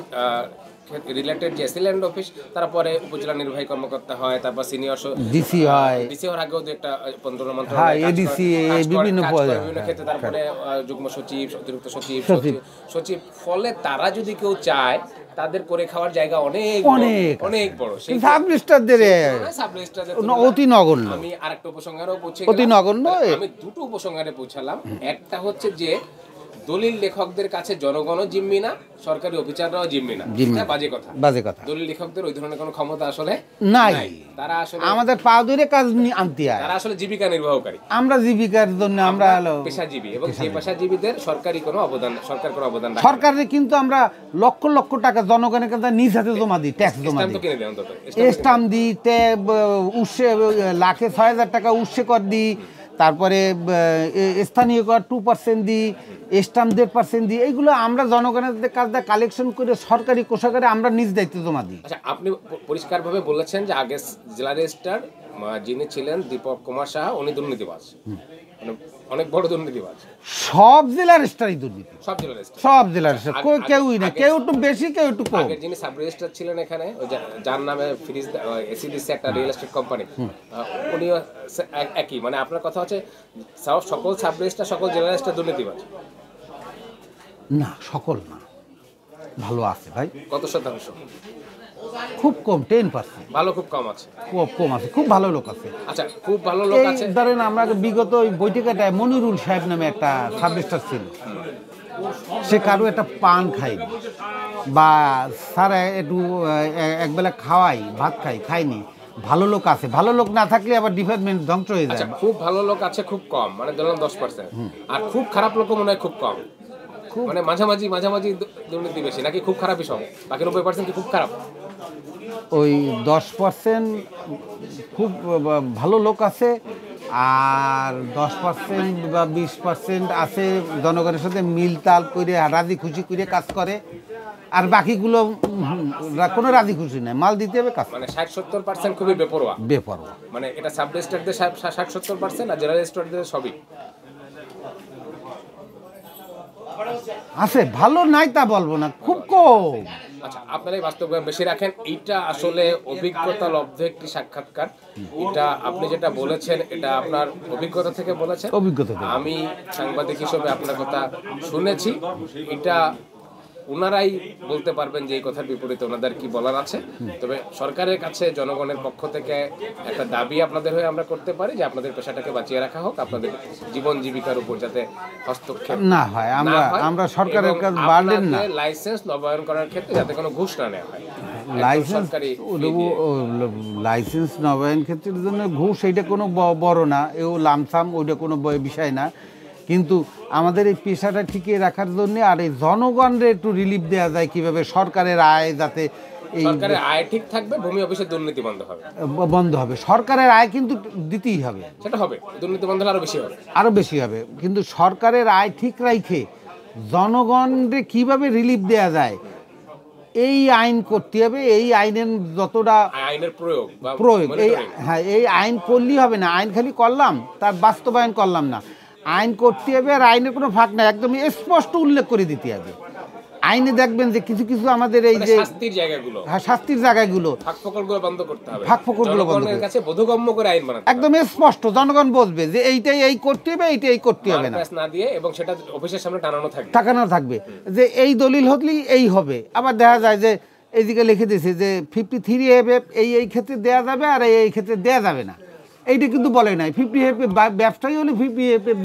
[SPEAKER 1] রিলেটেড যে এসিল্যান্ড অফিস, তারপরে উপজেলা নির্বাহী কর্মকর্তা হয়, তারপর সিনিয়র
[SPEAKER 2] ডিসি হয়,
[SPEAKER 1] ডিসি হওয়ার আগেও তো একটা 15
[SPEAKER 2] হ্যাঁ,
[SPEAKER 1] মন্ত্রণালয়
[SPEAKER 2] এডিসি, বিভিন্ন
[SPEAKER 1] বিভিন্ন ক্ষেত্রে, তারপরে যুগ্ম সচিব, অতিরিক্ত সচিব, সচিব। ফলে তারা যদি কেউ চায়, তাদের করে খাওয়ার জায়গা অনেক অনেক বড়। সেই
[SPEAKER 2] সাব রেজিস্ট্রারদের
[SPEAKER 1] সাব রেজিস্ট্রারদের
[SPEAKER 2] অতি নগণ্য,
[SPEAKER 1] আমি আরেকটা উপসংহারেও পৌঁছে
[SPEAKER 2] অতি
[SPEAKER 1] গেলাম।
[SPEAKER 2] নগণ্য।
[SPEAKER 1] আমি দুটো উপসংহারে পৌঁছালাম। একটা হচ্ছে যে দলিল লেখকদের কাছে জনগণও জিম্মি না, সরকারি অফিসাররাও জিম্মি না। এটা বাজে কথা,
[SPEAKER 2] বাজে কথা।
[SPEAKER 1] দলিল লেখকদের ওই ধরনের কোনো ক্ষমতা আসলে
[SPEAKER 2] নাই।
[SPEAKER 1] তারা আসলে
[SPEAKER 2] আমাদের পা ধরে কাজ আনতে হয়,
[SPEAKER 1] তারা আসলে জীবিকা নির্বাহকারী।
[SPEAKER 2] আমরা জীবিকার জন্য আমরা হলো
[SPEAKER 1] পেশাজীবী, এবং সেই পেশাজীবীদের সরকারি কোনো অবদান, সরকার কোনো অবদান রাখে না।
[SPEAKER 2] সরকারে কিন্তু আমরা লক্ষ লক্ষ টাকা জনগণের কাছে নিজ হাতে জমা দিই, ট্যাক্স জমা
[SPEAKER 1] স্ট্যাম্প তো
[SPEAKER 2] দিই,
[SPEAKER 1] কিনে দেয় অন্তত,
[SPEAKER 2] স্টাম্প দিই, উৎসে লাখে 6,000 টাকা উৎসে কর দিই, তারপরে স্থানীয় কর 2% দিই, স্টাম্প 1.5% দিই। এইগুলো আমরা জনগণের কাছ থেকে কালেকশন করে সরকারি কোষাগারে আমরা নিজ দায়িত্বে জমা দিই।
[SPEAKER 1] আচ্ছা, আপনি পরিষ্কারভাবে বলেছেন যে আগে জেলা রেজিস্ট্রার যিনি ছিলেন দীপক কুমার সাহা, উনি দুর্নীতিবাজ, মানে অনেক বড় দুর্নীতিবাজ।
[SPEAKER 2] সব জেলার রেজিস্ট্রারই দুর্নীতি,
[SPEAKER 1] সব জেলা রেজিস্ট্রার,
[SPEAKER 2] সব জেলার রেজিস্ট্রার, কেউই না, কেউ একটু বেশি, কেউ একটু কম।
[SPEAKER 1] আগের যিনি সাব রেজিস্ট্রার ছিলেন এখানে, যার নামে ফ্রিজ এসিডিসি একটা রিয়েল এস্টেট কোম্পানি, উনিও একই। মানে আপনার কথা হচ্ছে সকল সাব রেজিস্ট্রার, সকল জেলা রেজিস্ট্রার দুর্নীতিবাজ
[SPEAKER 2] না, সকল না, ভালো আছে ভাই।
[SPEAKER 1] কত শতাংশ?
[SPEAKER 2] খুব কম, 10%।
[SPEAKER 1] ভালো খুব কম আছে,
[SPEAKER 2] খুব কম আছে, খুব ভালো লোক আছে।
[SPEAKER 1] আচ্ছা, খুব ভালো লোক আছে।
[SPEAKER 2] ধরেন আমরা বিগত ওই বৈঠকাটায় মনিরুল সাহেব নামে একটা সাব রেজিস্ট্রার ছিল, সে কারো একটা পান খায়নি, বা স্যার একটু একবেলা খাওয়াই, ভাত খাইনি। ভালো লোক আছে, ভালো লোক না থাকলে আবার ডিপার্টমেন্ট ধ্বংস হয়ে যায়।
[SPEAKER 1] আচ্ছা, খুব ভালো লোক আছে খুব কম, মানে ধরলাম 10%, আর খুব খারাপ লোকও মনে হয় খুব কম, মানে মাঝামাঝি দুর্নীতি বেশি, নাকি খুব খারাপই সব, বাকি 90% কি খুব খারাপ?
[SPEAKER 2] ওই 10% খুব ভালো লোক আছে, আর 10% বা 20% আছে জনগণের সাথে মিলতাল করে রাজি খুশি করে কাজ করে, আর বাকিগুলো কোনো রাজি খুশি নাই, মাল দিতে হবে কাজ।
[SPEAKER 1] মানে 60-70% খুবই বেপরোয়া। মানে এটা সাব রেজিস্ট্রারদের 60-70% আর জেলা রেজিস্ট্রারদের সবই
[SPEAKER 2] আছে, ভালো নাই তা বলবো না, খুব কম।
[SPEAKER 1] আচ্ছা, আপনারাই বাস্তব বেশি রাখেন। এইটা আসলে অভিজ্ঞতা লব্ধ একটি সাক্ষাৎকার। এটা আপনি যেটা বলেছেন এটা আপনার অভিজ্ঞতা থেকে বলেছেন।
[SPEAKER 2] অভিজ্ঞতা
[SPEAKER 1] আমি সাংবাদিক হিসেবে আপনার কথা শুনেছি। এটা ওনারাই বলতে পারবেন যে এই কথার বিপরীতে ওনাদের কি বলার আছে। তবে সরকারের কাছে জনগণের পক্ষ থেকে একটা দাবি আপনাদের হয়ে আমরা করতে পারি যে আপনাদের পেশাটাকে বাঁচিয়ে রাখা হোক, আপনাদের জীবন জীবিকার উপর যাতে হস্তক্ষেপ
[SPEAKER 2] না হয়। আমরা সরকারের কাছে বাড়লেন না,
[SPEAKER 1] লাইসেন্স নবায়ন করার ক্ষেত্রে যাতে কোনো ঘুষ না নেওয়া হয়।
[SPEAKER 2] লাইসেন্স নবায়ন ক্ষেত্রের জন্য ঘুষ এইটা কোনো বড় না, এও লামসাম, ওইটা কোনো বিষয় না। কিন্তু আমাদের এই পেশাটা টিকিয়ে রাখার জন্য আর এই জনগণের একটু রিলিফ দেওয়া যায় কিভাবে, সরকারের আয় যাতে
[SPEAKER 1] সরকারের আয় ঠিক থাকবে, ভূমি অফিসের দুর্নীতি
[SPEAKER 2] বন্ধ হবে। সরকারের আয় কিন্তু দিতেই হবে,
[SPEAKER 1] সেটা হবে, দুর্নীতি বন্ধ হলে
[SPEAKER 2] আরো বেশি হবে। কিন্তু সরকারের আয় ঠিক রাখে জনগণকে কিভাবে রিলিফ দেওয়া যায় এই আইন করতে হবে। এই আইনের যতটা
[SPEAKER 1] আইনের প্রয়োগ
[SPEAKER 2] এই আইন করলেই হবে না, আইন খালি করলাম তার বাস্তবায়ন করলাম না, আইন করতে হবে। আর আইনের কোনো ফাঁক নাই, একদম স্পষ্ট উল্লেখ করে দিতে হবে আইনে। দেখবেন যে কিছু কিছু আমাদের এই যে শাস্তির জায়গাগুলো
[SPEAKER 1] ফাঁকফোকরগুলো বন্ধ করতে হবে,
[SPEAKER 2] বোধগম্য করে আইন বানাতে একদম স্পষ্ট, জনগণ বুঝবে যে এইটাই এই করতে হবে, এইটাই এই করতে হবে না
[SPEAKER 1] না দিয়ে, এবং সেটা অফিসের সামনে
[SPEAKER 2] টানানো থাকবে যে এই দলিল হলেই এই হবে। আবার দেখা যায় যে এইদিকে লিখে দিয়েছে যে 53 এই ক্ষেত্রে দেয়া যাবে আর এই ক্ষেত্রে দেয়া যাবে না, এইটা কিন্তু বলে নাই। 50 ব্যবসায়ী হলে 50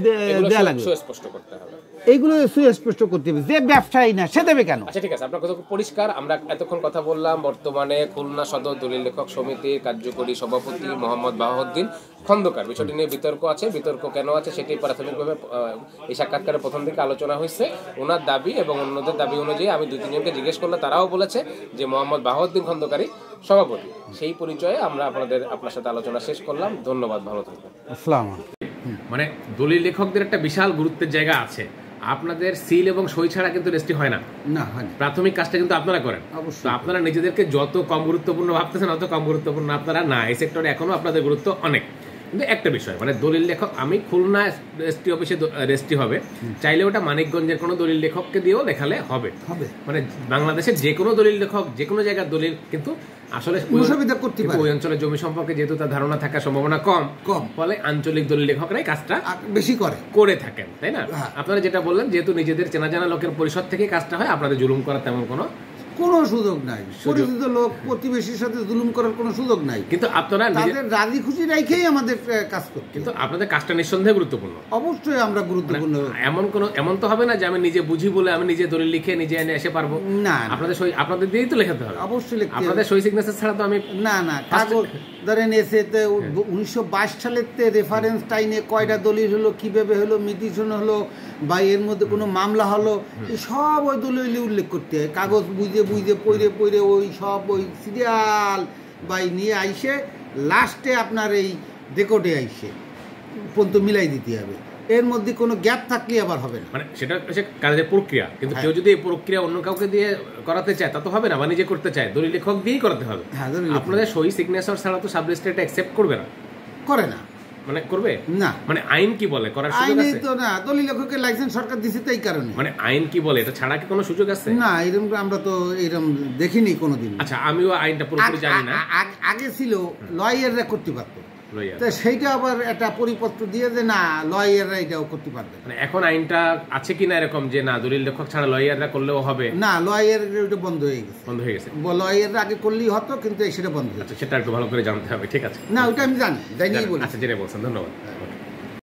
[SPEAKER 2] দেওয়া লাগবে,
[SPEAKER 1] স্পষ্ট করতে হবে।
[SPEAKER 2] এইগুলো সুস্পষ্ট করতে হবে, যে ব্যবসায়ী না সে দেবে কেন।
[SPEAKER 1] আচ্ছা ঠিক আছে, আপনার কথা পরিষ্কার। আমরা এতক্ষণ কথা বললাম বর্তমানে খুলনা সদর দলিল লেখক সমিতির কার্যকরী সভাপতি মোহাম্মদ বাহাউদ্দিন খন্দকার। বিষয়টি নিয়ে বিতর্ক আছে, বিতর্ক কেন আছে সেটি প্রাথমিকভাবে এই সাক্ষাৎকারের প্রথম দিকে আলোচনা হয়েছে। ওনার দাবি এবং অন্যদের দাবি অনুযায়ী আমি 2-3 জনকে জিজ্ঞেস করলে তারাও বলেছে যে মোহাম্মদ বাহাউদ্দিন খন্দকারই সভাপতি। সেই পরিচয়ে আমরা আপনার সাথে আলোচনা শেষ করলাম। ধন্যবাদ, ভালো থাকবেন।
[SPEAKER 2] আসসালাম।
[SPEAKER 1] মানে দলিল লেখকদের একটা বিশাল গুরুত্বের জায়গা আছে। আপনাদের সিল এবং সই ছাড়া কিন্তু রেজিস্ট্রি হয় না, প্রাথমিক কাজটা কিন্তু আপনারা করেন। তো আপনারা নিজেদেরকে যত কম গুরুত্বপূর্ণ ভাবতেছেন অত কম গুরুত্বপূর্ণ আপনারা না। এই সেক্টরে এখনো আপনাদের গুরুত্ব অনেক। কিন্তু একটা বিষয়, মানে দলিল লেখক, আমি খুলনা রেজিস্ট্রি অফিসে রেজিস্ট্রি হবে, চাইলে ওটা মানিকগঞ্জের কোনো দলিল লেখককে দিয়েও লেখালে হবে। মানে বাংলাদেশের যে কোনো দলিল লেখক যে কোনো জায়গার দলিল কিন্তু আসলে ওই অঞ্চলের জমি সম্পর্কে যেহেতু তার ধারণা থাকার সম্ভাবনা কম, ফলে আঞ্চলিক দলিল লেখকরাই কাজটা বেশি করে থাকেন, তাই না? আপনারা যেটা বললেন, যেহেতু নিজেদের চেনা জানা লোকের পরিষদ থেকে কাজটা হয়, আপনাদের জুলুম করার তেমন কোনো সুযোগ নাই। পরিচিত লোক প্রতিবেশীর সাথে জুলুম করার কোনো সুযোগ নাই। কিন্তু আপনারা নিজেদের রাজি খুশি রাখেই আমাদের কাজ করতে। কিন্তু আপনাদের কাজটা নিঃসন্দেহে গুরুত্বপূর্ণ। অবশ্যই আমরা গুরুত্বপূর্ণ। এমন তো হবে না যে আমি নিজে বুঝি বলে আমি নিজে দলিল লিখে নিজে এনে এসে পারবো না। আপনাদের দিয়েই তো লেখাতে হবে। অবশ্যই আপনাদের সই সিগনেচার ছাড়া তো আমি না কাগজ ধরেন এসে 1922 সালের রেফারেন্স টাইনে কয়টা দলিল হলো, কিভাবে হলো, মিটিশন হলো বা এর মধ্যে কোনো মামলা হলো, সব ওই দলিলে উল্লেখ করতে হয়। কাগজ বুঝে পড়ে ওই সব ওই সিরিয়াল বাই নিয়ে আইসে লাস্টে আপনার এই রেকর্ডে আইসে পর্যন্ত মিলাই দিতে হবে। এর মধ্যে কোনো গ্যাপ থাকলে আবার হবে না। মানে সেটা হচ্ছে কাজের প্রক্রিয়া, কিন্তু কেউ যদি এই প্রক্রিয়া অন্য কাউকে দিয়ে করাতে চায় তা তো হবে না, বা নিজে করতে চায় দলিল লেখক দিয়েই করাতে হবে। আপনাদের সই সিগনেচার ছাড়া তো সাব রেজিস্ট্রি এটা অ্যাকসেপ্ট করবে না, করে না। মানে করবে না, মানে আইন কি বলে করার সুযোগ আছে? তো না, দলিল লেখকের লাইসেন্স সরকার দিছে তাই কারণে। মানে আইন কি বলে এটা ছাড়া কি কোনো সুযোগ আছে? না, এরকম আমরা তো এরকম দেখিনি কোনোদিন। আচ্ছা, আমিও আইনটা পুরোপুরি জানি না। আগে ছিল লয়াররা করতে পারতো, তো সেইটা আবার একটা পরিপত্র দিয়ে যে না লয়াররা এটাও করতে পারবে। মানে এখন আইনটা আছে কিনা এরকম যে না দলিল লেখক ছাড়া লয়াররা করলেও হবে? না, লয়ার ওটা বন্ধ হয়ে গেছে। লয়াররা আগে করলেই হতো, কিন্তু সেটা বন্ধ হয়ে গেছে। সেটা একটু ভালো করে জানতে হবে। ঠিক আছে, না ওটা আমি জানি, জানিই বলি। আচ্ছা, জেনে বলছেন, ধন্যবাদ।